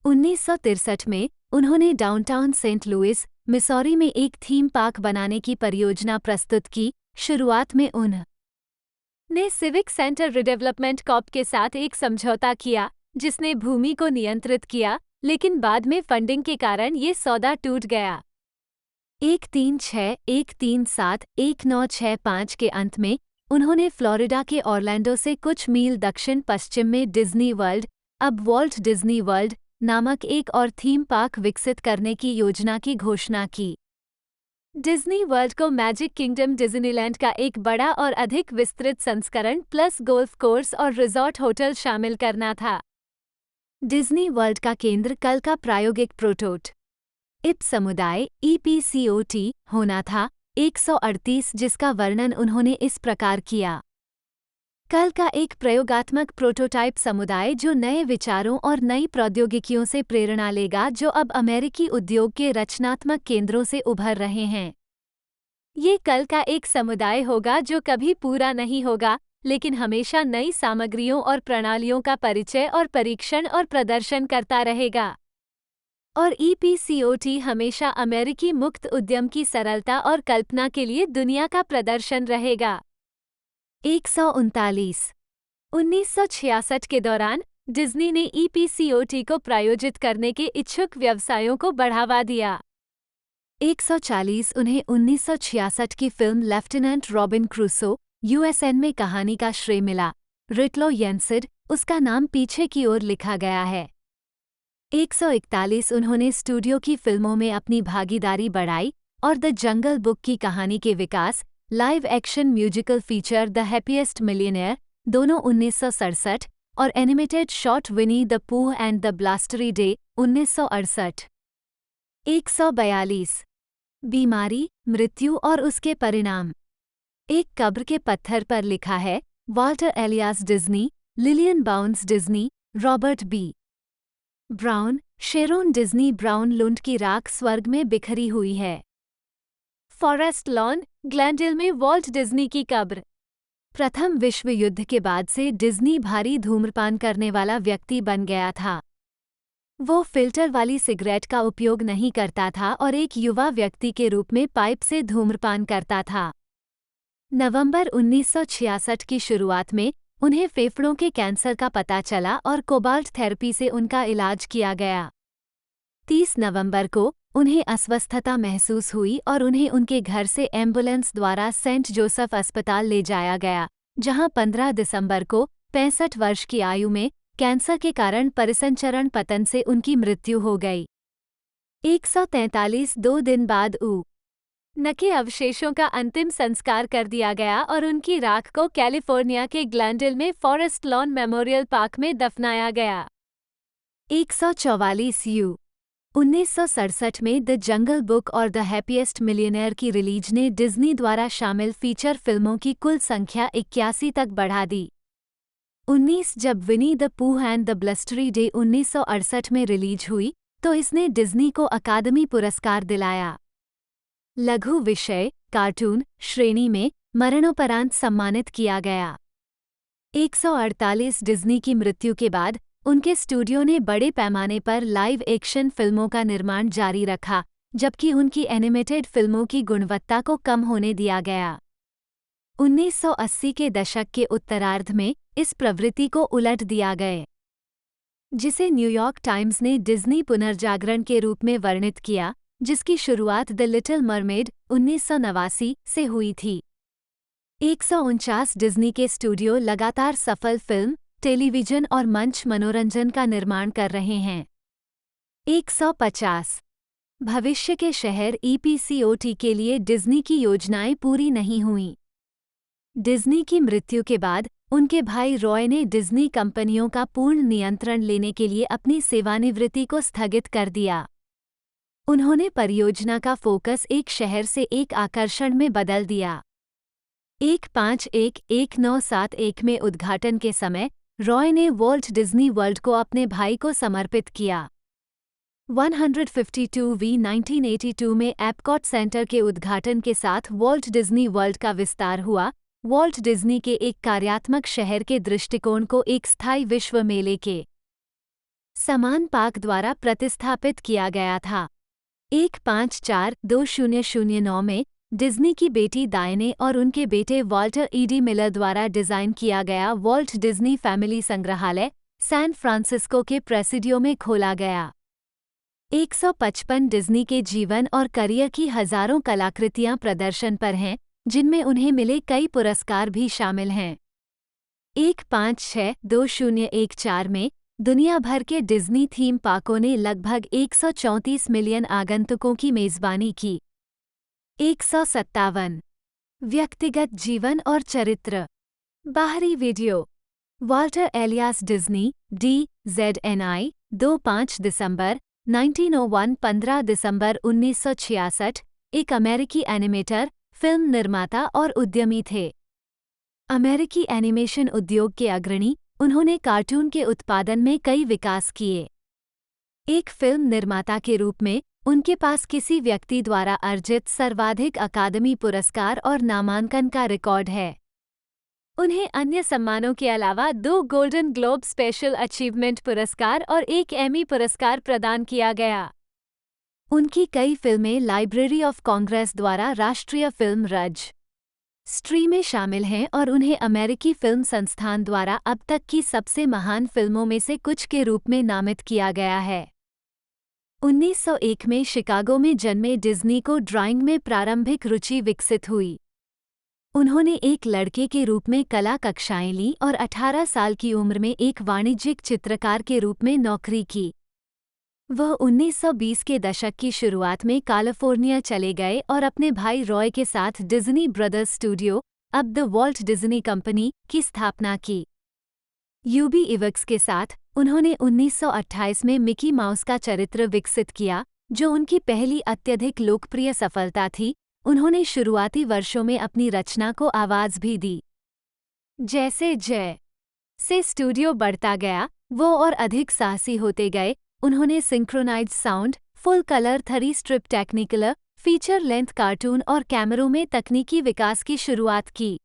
1963 में उन्होंने डाउनटाउन सेंट लुइस, मिसौरी में एक थीम पार्क बनाने की परियोजना प्रस्तुत की। शुरुआत में उन्होंने सिविक सेंटर रिडेवलपमेंट कॉर्प के साथ एक समझौता किया जिसने भूमि को नियंत्रित किया, लेकिन बाद में फंडिंग के कारण ये सौदा टूट गया। 136-137-1965 के अंत में उन्होंने फ्लोरिडा के ऑरलैंडो से कुछ मील दक्षिण पश्चिम में डिज्नी वर्ल्ड, अब वॉल्ट डिज्नी वर्ल्ड नामक एक और थीम पार्क विकसित करने की योजना की घोषणा की। डिज्नी वर्ल्ड को मैजिक किंगडम डिज्नीलैंड का एक बड़ा और अधिक विस्तृत संस्करण प्लस गोल्फ कोर्स और रिजॉर्ट होटल शामिल करना था। डिज्नी वर्ल्ड का केंद्र कल का प्रायोगिक प्रोटोटाइप समुदाय EPCOT होना था 138, जिसका वर्णन उन्होंने इस प्रकार किया। कल का एक प्रयोगात्मक प्रोटोटाइप समुदाय जो नए विचारों और नई प्रौद्योगिकियों से प्रेरणा लेगा जो अब अमेरिकी उद्योग के रचनात्मक केंद्रों से उभर रहे हैं। ये कल का एक समुदाय होगा जो कभी पूरा नहीं होगा, लेकिन हमेशा नई सामग्रियों और प्रणालियों का परिचय और परीक्षण और प्रदर्शन करता रहेगा। और EPCOT हमेशा अमेरिकी मुक्त उद्यम की सरलता और कल्पना के लिए दुनिया का प्रदर्शन रहेगा। 139 1966 के दौरान डिज्नी ने EPCOT को प्रायोजित करने के इच्छुक व्यवसायों को बढ़ावा दिया। 140 उन्हें 1966 की film lieutenant robin Crusoe USN में कहानी का श्रेय मिला। रिटलो येंसिड उसका नाम पीछे की ओर लिखा गया है। 141 उन्होंने स्टूडियो की फिल्मों में अपनी भागीदारी बढ़ाई और द जंगल बुक की कहानी के विकास, live action musical feature The Happiest Millionaire दोनों 1967 और animated short Winnie the Pooh and the Blustery Day 1968। 142 बीमारी, मृत्यु और उसके परिणाम। एक कब्र के पत्थर पर लिखा है, Walter Elias Disney, Lillian Bounds Disney, Robert B Brown, Sharon Disney Brown Lund की राख स्वर्ग में बिखरी हुई है। फॉरेस्ट लॉन, ग्लैंडल में वॉल्ट डिज्नी की कब्र। प्रथम विश्व युद्ध के बाद से डिज्नी भारी धूम्रपान करने वाला व्यक्ति बन गया था। वो फिल्टर वाली सिगरेट का उपयोग नहीं करता था और एक युवा व्यक्ति के रूप में पाइप से धूम्रपान करता था। नवंबर 1966 की शुरुआत में उन्हें फेफड़ों के कैंसर का पता चला और कोबाल्ट थेरेपी से उनका इलाज किया गया। 30 नवंबर को उन्हें अस्वस्थता महसूस हुई और उन्हें उनके घर से एम्बुलेंस द्वारा सेंट जोसेफ अस्पताल ले जाया गया, जहां 15 दिसंबर को 65 वर्ष की आयु में कैंसर के कारण परिसंचरण पतन से उनकी मृत्यु हो गई। 143 2 दिन बाद उनके अवशेषों का अंतिम संस्कार कर दिया गया और उनकी राख को कैलिफोर्निया के ग्लैंडल में फॉरेस्ट लॉन मेमोरियल पार्क में दफनाया गया। 144 1967 में द जंगल बुक और द हैप्पीएस्ट मिलियनेयर की रिलीज ने डिज्नी द्वारा शामिल फीचर फिल्मों की कुल संख्या 81 तक बढ़ा दी। 19 जब Winnie the Pooh and the blustery day 1968 में रिलीज हुई तो इसने डिज्नी को अकादमी पुरस्कार दिलाया। लघु विषय कार्टून श्रेणी में मरणोपरांत सम्मानित किया गया। 148 डिज्नी की मृत्यु के बाद उनके स्टूडियो ने बड़े पैमाने पर लाइव एक्शन फिल्मों का निर्माण जारी रखा, जबकि उनकी एनिमेटेड फिल्मों की गुणवत्ता को कम होने दिया गया। 1980 के दशक के उत्तरार्ध में इस प्रवृत्ति को उलट दिया गया, जिसे न्यूयॉर्क टाइम्स ने डिज्नी पुनर्जागरण के रूप में वर्णित किया, जिसकी शुरुआत द लिटिल मरमेड 1989 से हुई थी। 149 डिज्नी के स्टूडियो लगातार सफल फिल्म, टेलीविजन और मंच मनोरंजन का निर्माण कर रहे हैं। 150 भविष्य के शहर EPCOT के लिए डिज्नी की योजनाएं पूरी नहीं हुईं। डिज्नी की मृत्यु के बाद उनके भाई रॉय ने डिज्नी कंपनियों का पूर्ण नियंत्रण लेने के लिए अपनी सेवानिवृत्ति को स्थगित कर दिया। उन्होंने परियोजना का फोकस एक शहर से एक आकर्षण में बदल दिया। 1511971 में उद्घाटन के समय रॉय ने वॉल्ट डिज्नी वर्ल्ड को अपने भाई को समर्पित किया। 152वीं 1982 में एपकॉट सेंटर के उद्घाटन के साथ वॉल्ट डिज्नी वर्ल्ड का विस्तार हुआ। वॉल्ट डिज्नी के एक कार्यात्मक शहर के दृष्टिकोण को एक स्थायी विश्व मेले के समान पार्क द्वारा प्रतिस्थापित किया गया था। 1542009 में डिज्नी की बेटी डायने और उनके बेटे वॉल्टर ईडी मिलर द्वारा डिजाइन किया गया वॉल्ट डिज्नी फैमिली संग्रहालय सैन फ्रांसिस्को के प्रेसिडियो में खोला गया। 155 डिज्नी के जीवन और करियर की हजारों कलाकृतियां प्रदर्शन पर हैं, जिनमें उन्हें मिले कई पुरस्कार भी शामिल हैं। 1562014 में दुनिया भर के डिज्नी थीम पार्कों ने लगभग 134 मिलियन आगंतुकों की मेजबानी की। 157 व्यक्तिगत जीवन और चरित्र। बाहरी video. Walter Elias Disney DZNI 25 दिसंबर 1901 15 दिसंबर 1966 एक अमेरिकी एनिमेटर, फिल्म निर्माता और उद्यमी थे। अमेरिकी एनिमेशन उद्योग के अग्रणी, उन्होंने कार्टून के उत्पादन में कई विकास किए। एक फिल्म निर्माता के रूप में उनके पास किसी व्यक्ति द्वारा अर्जित सर्वाधिक अकादमी पुरस्कार और नामांकन का रिकॉर्ड है। उन्हें अन्य सम्मानों के अलावा 2 गोल्डन ग्लोब स्पेशल अचीवमेंट पुरस्कार और 1 एमी पुरस्कार प्रदान किया गया। उनकी कई फिल्में लाइब्रेरी ऑफ कांग्रेस द्वारा राष्ट्रीय फिल्म रजिस्ट्री में शामिल हैं और उन्हें अमेरिकी फिल्म संस्थान द्वारा अब तक की सबसे महान फिल्मों में से कुछ के रूप में नामित किया गया है। 1901 में शिकागो में जन्मे डिज्नी को ड्राइंग में प्रारंभिक रुचि विकसित हुई। उन्होंने एक लड़के के रूप में कला कक्षाएं लीं और 18 साल की उम्र में एक वाणिज्यिक चित्रकार के रूप में नौकरी की। वह 1920 के दशक की शुरुआत में कैलिफोर्निया चले गए और अपने भाई रॉय के साथ डिज्नी ब्रदर्स स्टूडियो, अब द वॉल्ट डिज्नी कंपनी, की स्थापना की। यूबी इवक्स के साथ उन्होंने 1928 में मिकी माउस का चरित्र विकसित किया, जो उनकी पहली अत्यधिक लोकप्रिय सफलता थी। उन्होंने शुरुआती वर्षों में अपनी रचना को आवाज भी दी। जैसे से स्टूडियो बढ़ता गया, वो और अधिक साहसी होते गए। उन्होंने synchronised sound, full colour 3 strip Technicolor, feature length cartoon और कैमरों में तकनीकी विकास की शुरुआत की।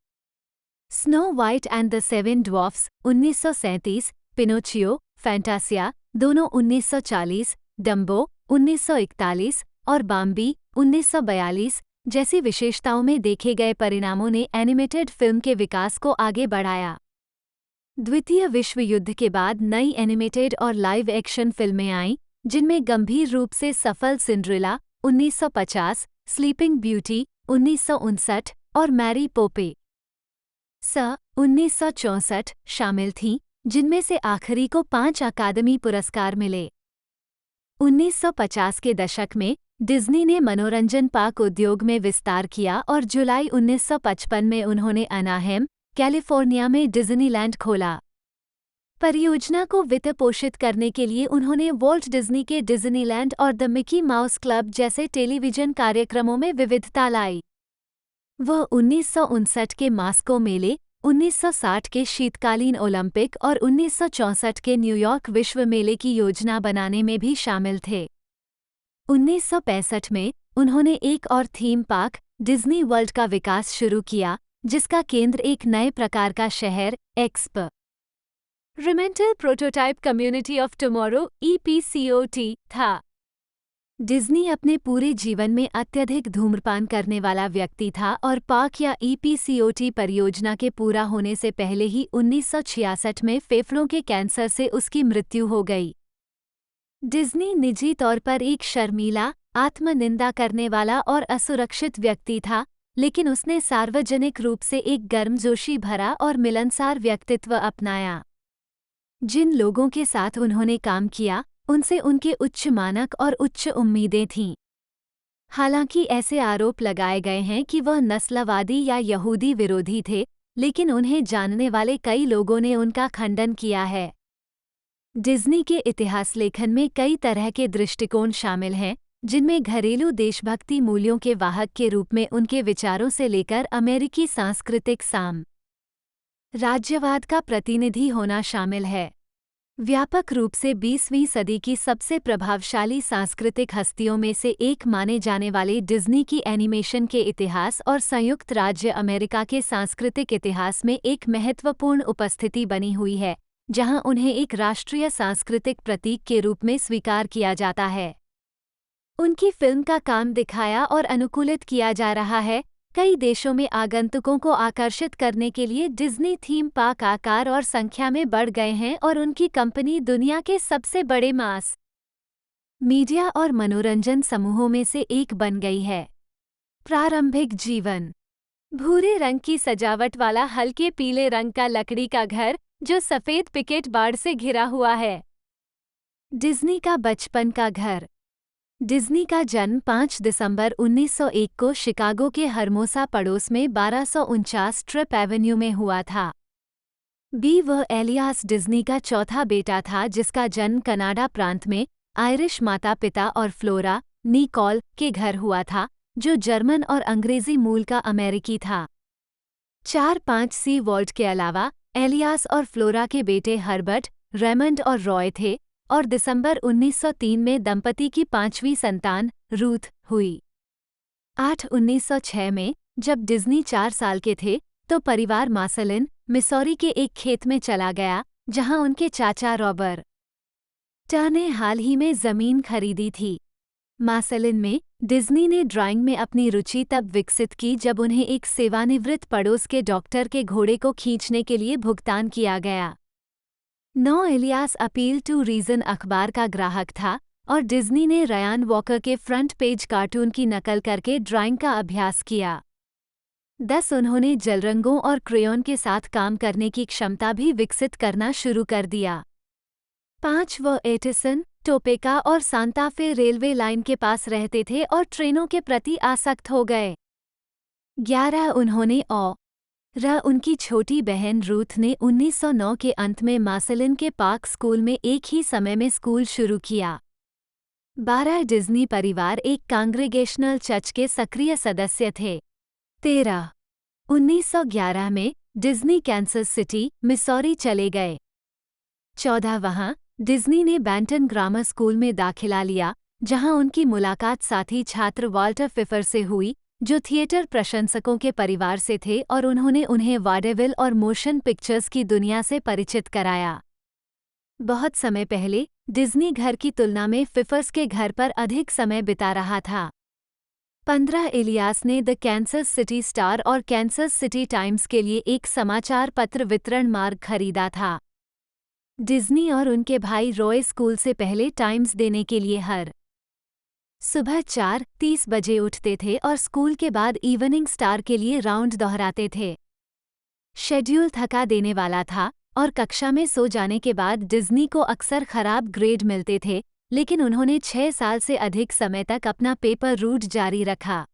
Snow White and the 7 dwarfs 1937, Pinocchio, Fantasia दोनों 1940, डम्बो 1941 और बाम्बी 1942 जैसी विशेषताओं में देखे गए परिणामों ने एनिमेटेड फिल्म के विकास को आगे बढ़ाया। द्वितीय विश्व युद्ध के बाद नई एनिमेटेड और लाइव एक्शन फिल्में आईं, जिनमें गंभीर रूप से सफल सिंड्रेला 1950, स्लीपिंग ब्यूटी 1959 और मैरी पोपे 1964 शामिल थीं, जिनमें से आखिरी को 5 अकादमी पुरस्कार मिले। 1950 के दशक में डिज्नी ने मनोरंजन पार्क उद्योग में विस्तार किया और जुलाई 1955 में उन्होंने अनाहेम, कैलिफोर्निया में डिज्नीलैंड खोला। परियोजना को वित्त पोषित करने के लिए उन्होंने वॉल्ट डिज्नी के डिज्नीलैंड और द मिकी माउस क्लब जैसे टेलीविजन कार्यक्रमों में विविधता लाई। वह 1959 के मास्को मेले, 1960 के शीतकालीन ओलंपिक और 1964 के न्यूयॉर्क विश्व मेले की योजना बनाने में भी शामिल थे। 1965 में उन्होंने एक और थीम पार्क, डिज्नी वर्ल्ड का विकास शुरू किया, जिसका केंद्र एक नए प्रकार का शहर, experimental prototype community of tomorrow EPCOT था। डिज्नी अपने पूरे जीवन में अत्यधिक धूम्रपान करने वाला व्यक्ति था और पार्क या EPCOT परियोजना के पूरा होने से पहले ही 1966 में फेफड़ों के कैंसर से उसकी मृत्यु हो गई। डिज्नी निजी तौर पर एक शर्मीला, आत्मनिंदा करने वाला और असुरक्षित व्यक्ति था, लेकिन उसने सार्वजनिक रूप से एक गर्मजोशी भरा और मिलनसार व्यक्तित्व अपनाया। जिन लोगों के साथ उन्होंने काम किया, उनसे उनके उच्च मानक और उच्च उम्मीदें थीं। हालांकि ऐसे आरोप लगाए गए हैं कि वह नस्लवादी या यहूदी विरोधी थे, लेकिन उन्हें जानने वाले कई लोगों ने उनका खंडन किया है। डिज्नी के इतिहास लेखन में कई तरह के दृष्टिकोण शामिल हैं, जिनमें घरेलू देशभक्ति मूल्यों के वाहक के रूप में उनके विचारों से लेकर अमेरिकी सांस्कृतिक राज्यवाद का प्रतिनिधि होना शामिल है। व्यापक रूप से 20वीं सदी की सबसे प्रभावशाली सांस्कृतिक हस्तियों में से एक माने जाने वाले डिज्नी की एनिमेशन के इतिहास और संयुक्त राज्य अमेरिका के सांस्कृतिक इतिहास में एक महत्वपूर्ण उपस्थिति बनी हुई है, जहां उन्हें एक राष्ट्रीय सांस्कृतिक प्रतीक के रूप में स्वीकार किया जाता है। उनकी फिल्म का काम दिखाया और अनुकूलित किया जा रहा है। कई देशों में आगंतुकों को आकर्षित करने के लिए डिज्नी थीम पार्क आकार और संख्या में बढ़ गए हैं और उनकी कंपनी दुनिया के सबसे बड़े मास मीडिया और मनोरंजन समूहों में से एक बन गई है। प्रारंभिक जीवन। भूरे रंग की सजावट वाला हल्के पीले रंग का लकड़ी का घर जो सफेद पिकेट बाड़ से घिरा हुआ है। डिज्नी का बचपन का घर। डिज्नी का जन्म 5 दिसंबर 1901 को शिकागो के हर्मोसा पड़ोस में 1249 स्ट्रिप एवेन्यू में हुआ था। वह एलियास डिज्नी का चौथा बेटा था, जिसका जन्म कनाडा प्रांत में आयरिश माता-पिता और फ्लोरा निकोल के घर हुआ था, जो जर्मन और अंग्रेजी मूल का अमेरिकी था। 4-5 सी वॉल्ट के अलावा एलियास और फ्लोरा के बेटे हर्बर्ट, रेमंड और रॉय थे, और दिसंबर 1903 में दंपति की 5वीं संतान रूथ हुई। 1906 में जब डिज्नी 4 साल के थे तो परिवार मासलिन, मिसौरी के एक खेत में चला गया, जहां उनके चाचा रॉबर्ट ने हाल ही में जमीन खरीदी थी। मासलिन में डिज्नी ने ड्राइंग में अपनी रुचि तब विकसित की जब उन्हें एक सेवानिवृत्त पड़ोस के डॉक्टर के घोड़े को खींचने के लिए भुगतान किया गया। एलियास अपील टू रीजन अखबार का ग्राहक था और डिज्नी ने रयान वॉकर के फ्रंट पेज कार्टून की नकल करके ड्राइंग का अभ्यास किया। 10 उन्होंने जलरंगों और क्रेयॉन के साथ काम करने की क्षमता भी विकसित करना शुरू कर दिया। 5 वह एटिसन, टोपेका और सांता फे रेलवे लाइन के पास रहते थे और ट्रेनों के प्रति आसक्त हो गए। 11 उन्होंने उनकी छोटी बहन रूथ ने 1909 के अंत में मासलिन के पार्क स्कूल में एक ही समय में स्कूल शुरू किया। 12 डिज्नी परिवार एक कांग्रेगेशनल चर्च के सक्रिय सदस्य थे। 13 1911 में डिज्नी कैंसस सिटी, मिसौरी चले गए। 14 वहां डिज्नी ने बैंटन ग्रामर स्कूल में दाखिला लिया, जहां उनकी मुलाकात साथी छात्र वाल्टर फिफर से हुई, जो थिएटर प्रशंसकों के परिवार से थे, और उन्होंने उन्हें वाडेविल और मोशन पिक्चर्स की दुनिया से परिचित कराया। बहुत समय पहले डिज्नी घर की तुलना में फिफर्स के घर पर अधिक समय बिता रहा था। 15 इलियास ने द कैंसस सिटी स्टार और कैंसस सिटी टाइम्स के लिए एक समाचार पत्र वितरण मार्ग खरीदा था। डिज्नी और उनके भाई रॉय स्कूल से पहले टाइम्स देने के लिए हर सुबह 4:30 बजे उठते थे और स्कूल के बाद इवनिंग स्टार के लिए राउंड दोहराते थे। शेड्यूल थका देने वाला था और कक्षा में सो जाने के बाद डिज्नी को अक्सर खराब ग्रेड मिलते थे, लेकिन उन्होंने 6 साल से अधिक समय तक अपना पेपर रूट जारी रखा।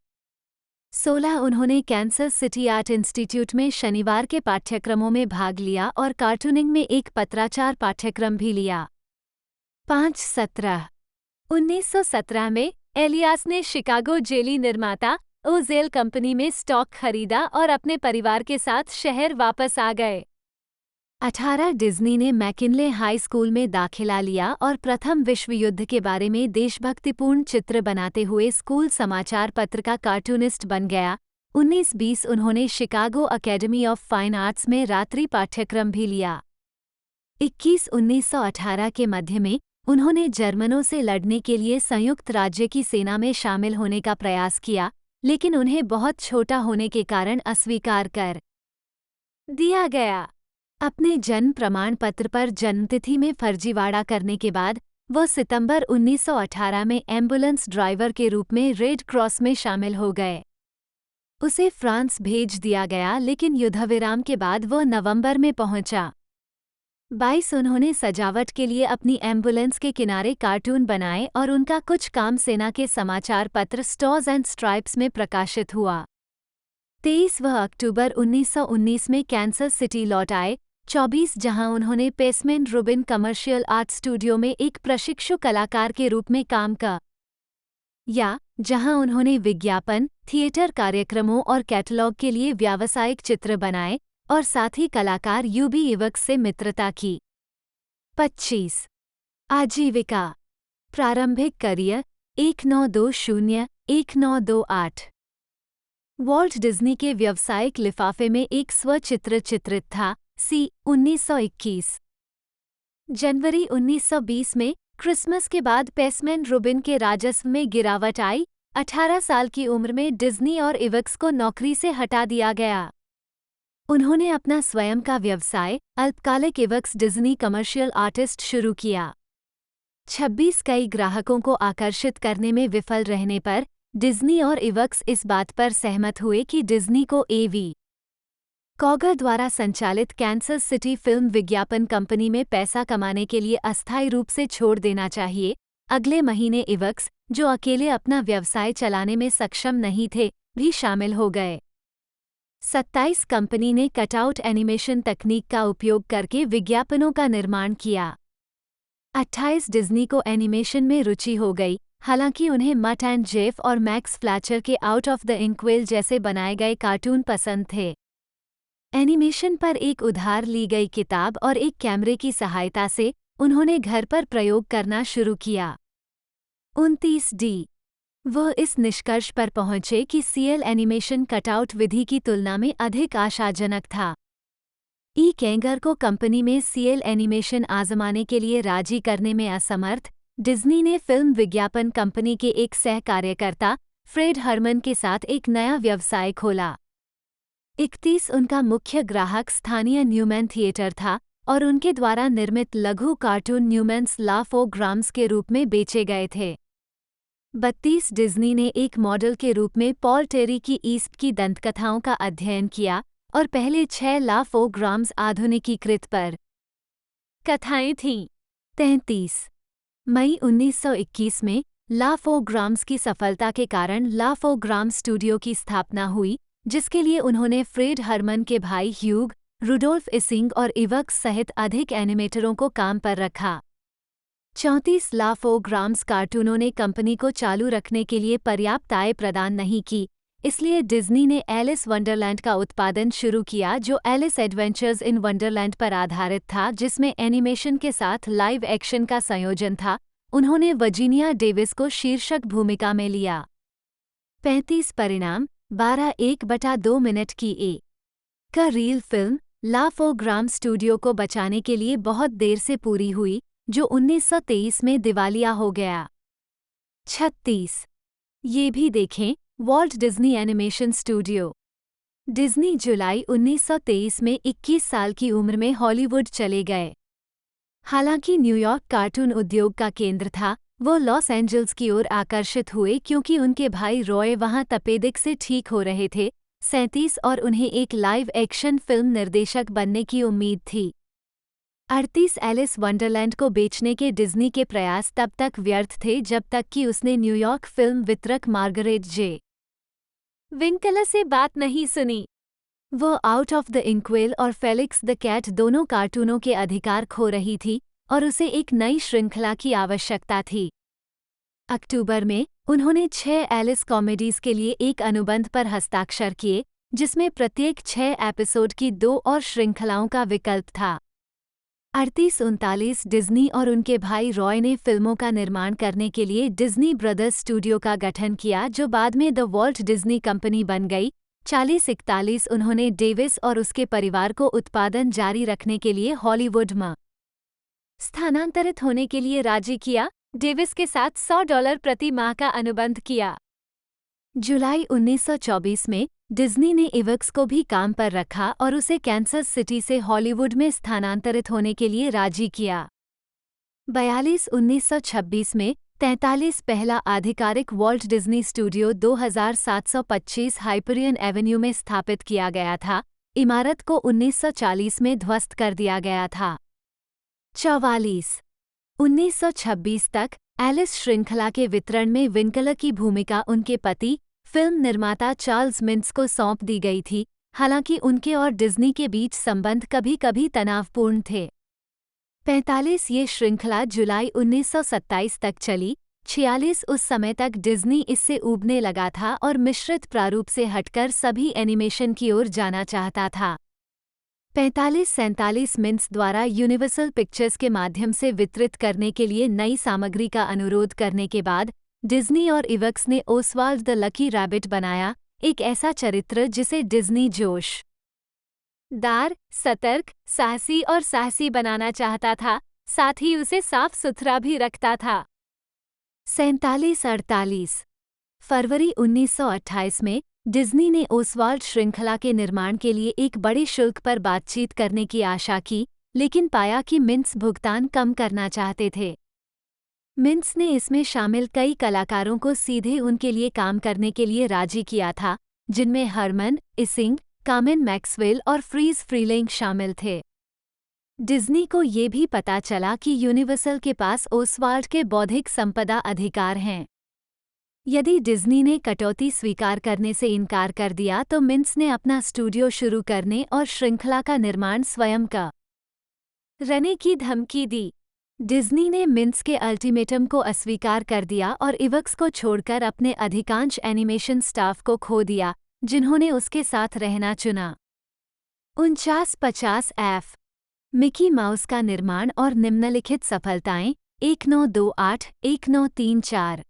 16 उन्होंने कैंसस सिटी आर्ट इंस्टीट्यूट में शनिवार के पाठ्यक्रमों में भाग लिया और कार्टूनिंग में एक पत्राचार पाठ्यक्रम भी लिया। 17 1917 में एलियास ने शिकागो जेली निर्माता ओजेल कंपनी में स्टॉक खरीदा और अपने परिवार के साथ शहर वापस आ गए। 18 डिज्नी ने मैकिनले हाई स्कूल में दाखिला लिया और प्रथम विश्व युद्ध के बारे में देशभक्तिपूर्ण चित्र बनाते हुए स्कूल समाचार पत्र का कार्टूनिस्ट बन गया। 19-20 उन्होंने Chicago academy of fine arts में रात्रि पाठ्यक्रम भी लिया। 21 1918 के मध्य में उन्होंने जर्मनों से लड़ने के लिए संयुक्त राज्य की सेना में शामिल होने का प्रयास किया, लेकिन उन्हें बहुत छोटा होने के कारण अस्वीकार कर दिया गया। अपने जन्म प्रमाण पत्र पर जन्मतिथि में फर्जीवाड़ा करने के बाद वो सितंबर 1918 में एम्बुलेंस ड्राइवर के रूप में रेड क्रॉस में शामिल हो गए। उसे फ्रांस भेज दिया गया, लेकिन युद्धविराम के बाद वो नवंबर में पहुंचा। 22 उन्होंने सजावट के लिए अपनी एम्बुलेंस के किनारे कार्टून बनाए और उनका कुछ काम सेना के समाचार पत्र स्टार्स एंड स्ट्राइप्स में प्रकाशित हुआ। 23 वह अक्टूबर 1919 में कैंसस सिटी लौट आए। 24 जहां उन्होंने पेसमेंट रूबिन कमर्शियल आर्ट स्टूडियो में एक प्रशिक्षु कलाकार के रूप में काम या जहां उन्होंने विज्ञापन, थिएटर कार्यक्रमों और कैटलॉग के लिए व्यावसायिक चित्र बनाए और साथ ही कलाकार यूबी इवक्स से मित्रता की। 25 आजीविका प्रारंभिक करियर 1920-1928 वॉल्ट डिज्नी के व्यावसायिक लिफाफे में एक स्वचित्र चित्रित था। सी 1921 जनवरी 1920 में क्रिसमस के बाद पेसमेंट रूबिन के राजस्व में गिरावट आई। 18 साल की उम्र में डिज्नी और इवक्स को नौकरी से हटा दिया गया। उन्होंने अपना स्वयं का व्यवसाय अल्पकालिक इवक्स डिज्नी कमर्शियल आर्टिस्ट शुरू किया। 26 कई ग्राहकों को आकर्षित करने में विफल रहने पर डिज्नी और इवक्स इस बात पर सहमत हुए कि डिज्नी को एवी कॉगर द्वारा संचालित कैंसस सिटी फिल्म विज्ञापन कंपनी में पैसा कमाने के लिए अस्थायी रूप से छोड़ देना चाहिए। अगले महीने इवक्स, जो अकेले अपना व्यवसाय चलाने में सक्षम नहीं थे, भी शामिल हो गए। 27 कंपनी ने कटआउट एनिमेशन तकनीक का उपयोग करके विज्ञापनों का निर्माण किया। 28 डिज्नी को एनिमेशन में रुचि हो गई, हालांकि उन्हें मट एंड जेफ और मैक्स फ्लैचर के आउट ऑफ द इंकवेल जैसे बनाए गए कार्टून पसंद थे। एनिमेशन पर एक उधार ली गई किताब और एक कैमरे की सहायता से उन्होंने घर पर प्रयोग करना शुरू किया। 29 डी वह इस निष्कर्ष पर पहुंचे कि सीएल एनिमेशन कटआउट विधि की तुलना में अधिक आशाजनक था। ई केंगर को कंपनी में सीएल एनिमेशन आजमाने के लिए राजी करने में असमर्थ, डिज्नी ने फिल्म विज्ञापन कंपनी के एक सह कार्यकर्ता फ्रेड हरमन के साथ एक नया व्यवसाय खोला। 31 उनका मुख्य ग्राहक स्थानीय न्यूमैन थिएटर था और उनके द्वारा निर्मित लघु कार्टून न्यूमैन्स लाफोग्राम्स के रूप में बेचे गए थे। 32 डिज्नी ने एक मॉडल के रूप में पॉल टेरी की ईस्ट की दंतकथाओं का अध्ययन किया और पहले 6 लाफोग्राम्स आधुनिकीकृत पर कथाएं थीं। 33 मई 1921 में लाफोग्राम्स की सफलता के कारण लाफोग्राम स्टूडियो की स्थापना हुई, जिसके लिए उन्होंने फ्रेड हरमन के भाई ह्यूग, रुडोल्फ इसिंग और इवक्स सहित अधिक एनिमेटरों को काम पर रखा। 34 लाफोग्राम्स कार्टूनों ने कंपनी को चालू रखने के लिए पर्याप्त आय प्रदान नहीं की, इसलिए डिज्नी ने एलिस वंडरलैंड का उत्पादन शुरू किया, जो एलिस एडवेंचर्स इन वंडरलैंड पर आधारित था, जिसमें एनिमेशन के साथ लाइव एक्शन का संयोजन था। उन्होंने वर्जीनिया डेविस को शीर्षक भूमिका में लिया। 35 परिणाम 12.1/2 मिनट की ए का रील फिल्म लाफोग्राम स्टूडियो को बचाने के लिए बहुत देर से पूरी हुई, जो 1923 में दिवालिया हो गया। 36 ये भी देखें Walt Disney animation studio. Disney जुलाई 1923 में 21 साल की उम्र में हॉलीवुड चले गए। हालांकि न्यूयॉर्क कार्टून उद्योग का केंद्र था, वो लॉस एंजल्स की ओर आकर्षित हुए क्योंकि उनके भाई रॉय वहां तपेदिक से ठीक हो रहे थे। 37 और उन्हें एक लाइव एक्शन फिल्म निर्देशक बनने की उम्मीद थी। 38 एलिस वंडरलैंड को बेचने के डिज्नी के प्रयास तब तक व्यर्थ थे जब तक कि उसने न्यूयॉर्क फिल्म वितरक मार्गरेट जे. विंकलर से बात नहीं सुनी। वो आउट ऑफ द इंक्वेल और फेलिक्स द कैट दोनों कार्टूनों के अधिकार खो रही थी और उसे एक नई श्रृंखला की आवश्यकता थी। अक्टूबर में उन्होंने 6 एलिस कॉमेडीज के लिए एक अनुबंध पर हस्ताक्षर किए, जिसमें प्रत्येक 6 एपिसोड की 2 और श्रृंखलाओं का विकल्प था। 38-39 डिज्नी और उनके भाई रॉय ने फिल्मों का निर्माण करने के लिए डिज्नी ब्रदर्स स्टूडियो का गठन किया, जो बाद में द वॉल्ट डिज्नी कंपनी बन गई। 40-41 उन्होंने डेविस और उसके परिवार को उत्पादन जारी रखने के लिए हॉलीवुड में स्थानांतरित होने के लिए राजी किया। डेविस के साथ $100 प्रति माह का अनुबंध किया। जुलाई 1924 में डिज्नी ने इवक्स को भी काम पर रखा और उसे कैंसस सिटी से हॉलीवुड में स्थानांतरित होने के लिए राजी किया। 42 1926 में 43 पहला आधिकारिक Walt Disney studio 2725 Hyperion Avenue में स्थापित किया गया था। इमारत को 1940 में ध्वस्त कर दिया गया था। 44 1926 तक एलिस श्रृंखला के वितरण में विंकलर की भूमिका उनके पति फिल्म निर्माता चार्ल्स मिंट्स को सौंप दी गई थी। हालांकि उनके और डिज्नी के बीच संबंध कभी कभी तनावपूर्ण थे। 45 ये श्रृंखला जुलाई 1927 तक चली। 46 उस समय तक डिज्नी इससे ऊबने लगा था और मिश्रित प्रारूप से हटकर सभी एनिमेशन की ओर जाना चाहता था। 45-47 मिंट्स द्वारा यूनिवर्सल पिक्चर्स के माध्यम से वितरित करने के लिए नई सामग्री का अनुरोध करने के बाद डिज्नी और इवक्स ने ओसवाल्ड द लकी रैबिट बनाया, एक ऐसा चरित्र जिसे डिज्नी जोश दार, सतर्क, साहसी और साहसी बनाना चाहता था, साथ ही उसे साफ सुथरा भी रखता था। 47-48 फरवरी 1928 में डिज्नी ने ओसवाल्ड श्रृंखला के निर्माण के लिए एक बड़े शुल्क पर बातचीत करने की आशा की, लेकिन पाया कि मिंट्स भुगतान कम करना चाहते थे। मिंट्स ने इसमें शामिल कई कलाकारों को सीधे उनके लिए काम करने के लिए राजी किया था, जिनमें हरमन इसिंग, कामिन मैक्सवेल और फ्रीज फ्रीलिंग शामिल थे। डिज्नी को ये भी पता चला कि यूनिवर्सल के पास ओसवाल्ड के बौद्धिक संपदा अधिकार हैं। यदि डिज्नी ने कटौती स्वीकार करने से इनकार कर दिया तो मिंट्स ने अपना स्टूडियो शुरू करने और श्रृंखला का निर्माण स्वयं करने की धमकी दी। डिज्नी ने मिंट्स के अल्टीमेटम को अस्वीकार कर दिया और इवक्स को छोड़कर अपने अधिकांश एनिमेशन स्टाफ को खो दिया, जिन्होंने उसके साथ रहना चुना। 49-50 एफ मिकी माउस का निर्माण और निम्नलिखित सफलताएं 1928-1934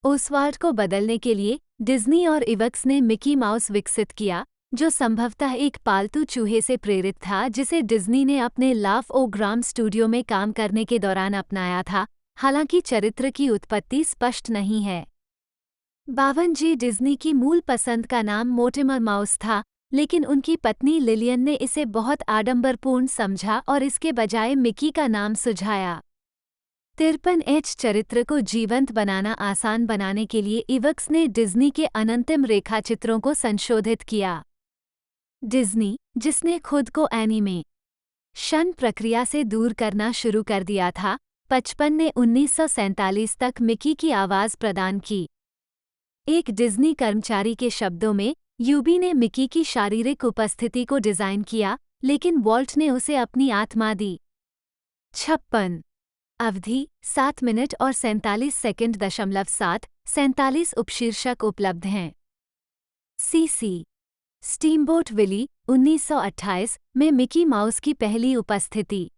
ओसवाल्ड को बदलने के लिए डिज्नी और इवक्स ने मिकी माउस विकसित किया, जो संभवतः एक पालतू चूहे से प्रेरित था जिसे डिज्नी ने अपने लाफ ओ ग्राम स्टूडियो में काम करने के दौरान अपनाया था। हालांकि चरित्र की उत्पत्ति स्पष्ट नहीं है। 52 डिज्नी की मूल पसंद का नाम मोटिमर माउस था, लेकिन उनकी पत्नी लिलियन ने इसे बहुत आडंबरपूर्ण समझा और इसके बजाय मिकी का नाम सुझाया। 53 चरित्र को जीवंत बनाना आसान बनाने के लिए इवक्स ने डिज्नी के अनंतिम रेखाचित्रों को संशोधित किया। डिज्नी, जिसने खुद को एनिमेशन प्रक्रिया से दूर करना शुरू कर दिया था, 55 ने 1947 तक मिकी की आवाज प्रदान की। एक डिज्नी कर्मचारी के शब्दों में, यूबी ने मिकी की शारीरिक उपस्थिति को डिजाइन किया, लेकिन वॉल्ट ने उसे अपनी आत्मा दी। 56 अवधि 7 मिनट और 47 सेकंड 47 उपशीर्षक उपलब्ध हैं। सीसी स्टीमबोट विली 1928 में मिकी माउस की पहली उपस्थिति।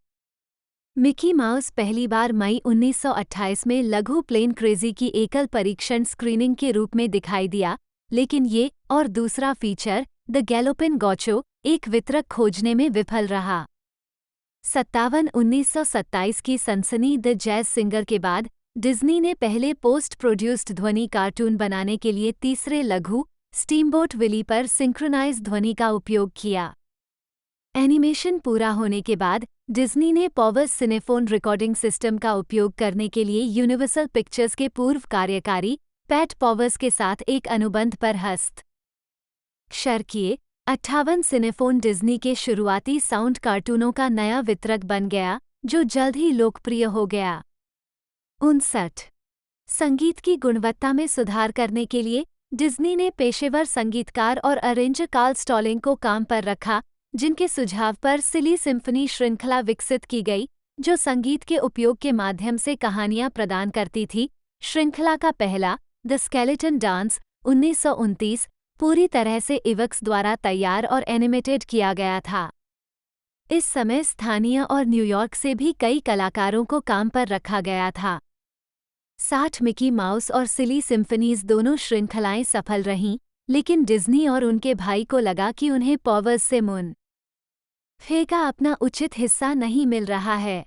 मिकी माउस पहली बार मई 1928 में लघु प्लेन क्रेजी की एकल परीक्षण स्क्रीनिंग के रूप में दिखाई दिया, लेकिन ये और दूसरा फीचर द गैलोपिन गौचो एक वितरक खोजने में विफल रहा। 57 1927 की सनसनी द जैज सिंगर के बाद डिज्नी ने पहले पोस्ट प्रोड्यूस्ड ध्वनि कार्टून बनाने के लिए तीसरे लघु स्टीमबोट विली पर सिंक्रोनाइज ध्वनि का उपयोग किया। एनिमेशन पूरा होने के बाद डिज्नी ने पॉवर्स सिनेफोन रिकॉर्डिंग सिस्टम का उपयोग करने के लिए यूनिवर्सल पिक्चर्स के पूर्व कार्यकारी पैट पॉवर्स के साथ एक अनुबंध पर हस्ताक्षर किए। 58 सिनेफोन डिज्नी के शुरुआती साउंड कार्टूनों का नया वितरक बन गया, जो जल्द ही लोकप्रिय हो गया। 59 संगीत की गुणवत्ता में सुधार करने के लिए डिज्नी ने पेशेवर संगीतकार और अरेंजर कार्ल स्टॉलिंग को काम पर रखा, जिनके सुझाव पर सिली सिम्फनी श्रृंखला विकसित की गई, जो संगीत के उपयोग के माध्यम से कहानियां प्रदान करती थी। श्रृंखला का पहला द स्केलेटन डांस 1929 पूरी तरह से इवक्स द्वारा तैयार और एनिमेटेड किया गया था। इस समय स्थानीय और न्यूयॉर्क से भी कई कलाकारों को काम पर रखा गया था। 60 मिकी माउस और सिली सिम्फनीज दोनों श्रृंखलाएं सफल रहीं, लेकिन डिज्नी और उनके भाई को लगा कि उन्हें पॉवर्स से मुनाफे का अपना उचित हिस्सा नहीं मिल रहा है।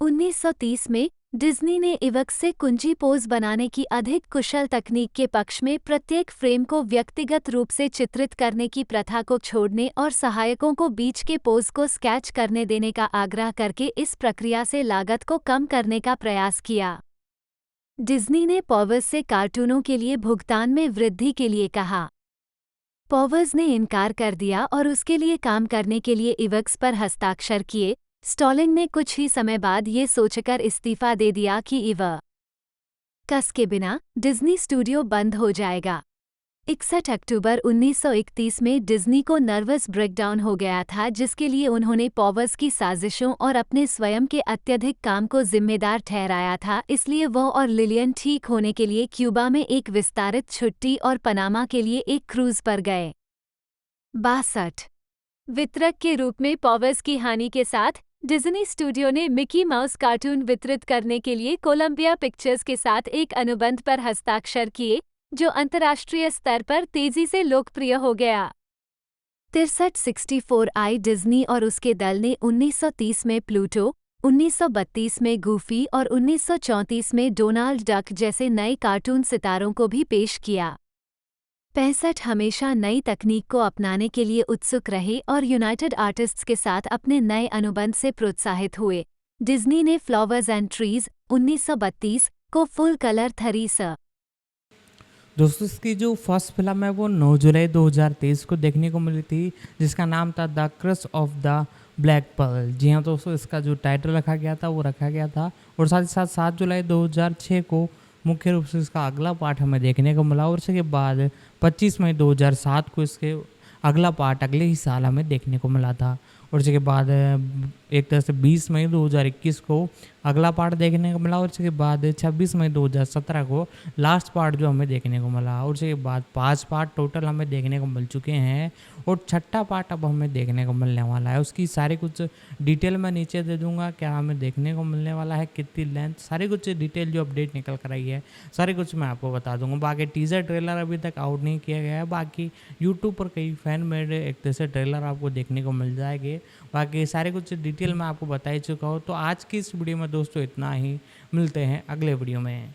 1930 में डिज्नी ने इवक्स से कुंजी पोज बनाने की अधिक कुशल तकनीक के पक्ष में प्रत्येक फ्रेम को व्यक्तिगत रूप से चित्रित करने की प्रथा को छोड़ने और सहायकों को बीच के पोज को स्केच करने देने का आग्रह करके इस प्रक्रिया से लागत को कम करने का प्रयास किया। डिज्नी ने पॉवर्स से कार्टूनों के लिए भुगतान में वृद्धि के लिए कहा। पॉवर्स ने इनकार कर दिया और उसके लिए काम करने के लिए इवक्स पर हस्ताक्षर किए। स्टॉलिंग ने कुछ ही समय बाद ये सोचकर इस्तीफा दे दिया कि इवक्स के बिना डिज्नी स्टूडियो बंद हो जाएगा। 61 अक्टूबर 1931 में डिज्नी को नर्वस ब्रेकडाउन हो गया था, जिसके लिए उन्होंने पॉवर्स की साजिशों और अपने स्वयं के अत्यधिक काम को जिम्मेदार ठहराया था। इसलिए वह और लिलियन ठीक होने के लिए क्यूबा में एक विस्तारित छुट्टी और पनामा के लिए एक क्रूज पर गए। 62 वितरक के रूप में पॉवर्स की हानि के साथ डिज्नी स्टूडियो ने मिकी माउस कार्टून वितरित करने के लिए कोलंबिया पिक्चर्स के साथ एक अनुबंध पर हस्ताक्षर किए, जो अंतर्राष्ट्रीय स्तर पर तेजी से लोकप्रिय हो गया। 63 आई डिज्नी और उसके दल ने 1930 में प्लूटो, 1932 में गूफी और 1934 में डोनाल्ड डक जैसे नए कार्टून सितारों को भी पेश किया। 65 हमेशा नई तकनीक को अपनाने के लिए उत्सुक रहे और यूनाइटेड आर्टिस्ट्स के साथ अपने नए अनुबंध से प्रोत्साहित हुए। डिज्नी ने फ्लावर्स एंड ट्रीज 1932 को फुल कलर 3 दोस्तों इसकी जो फर्स्ट फिल्म है वो 9 जुलाई 2023 को देखने को मिली थी, जिसका नाम था the curse of the Black Pearl. जी हाँ दोस्तों, इसका जो टाइटल रखा गया था वो रखा गया था। और साथ ही साथ 7 जुलाई 2006 को मुख्य रूप से इसका अगला पार्ट हमें देखने को मिला और उसके बाद 25 मई 2007 को इसके अगला पार्ट अगले ही साल हमें देखने को मिला था। और उसके बाद एक तरह से 20 मई 2021 को अगला पार्ट देखने को मिला और उसके बाद 26 मई 2017 को लास्ट पार्ट जो हमें देखने को मिला। और उसके बाद 5 पार्ट टोटल हमें देखने को मिल चुके हैं और छठा पार्ट अब हमें देखने को मिलने वाला है। उसकी सारी कुछ डिटेल मैं नीचे दे दूंगा, क्या हमें देखने को मिलने वाला है, कितनी लेंथ, सारी कुछ डिटेल जो अपडेट निकल कर आई है सारी कुछ मैं आपको बता दूंगा। बाकी टीज़र ट्रेलर अभी तक आउट नहीं किया गया है, बाकी यूट्यूब पर कई फैन मेड एक तरह से ट्रेलर आपको देखने को मिल जाएंगे। बाकी सारे कुछ डिटेल मैं आपको बता ही चुका हूँ। तो आज की इस वीडियो में दोस्तों इतना ही, मिलते हैं अगले वीडियो में।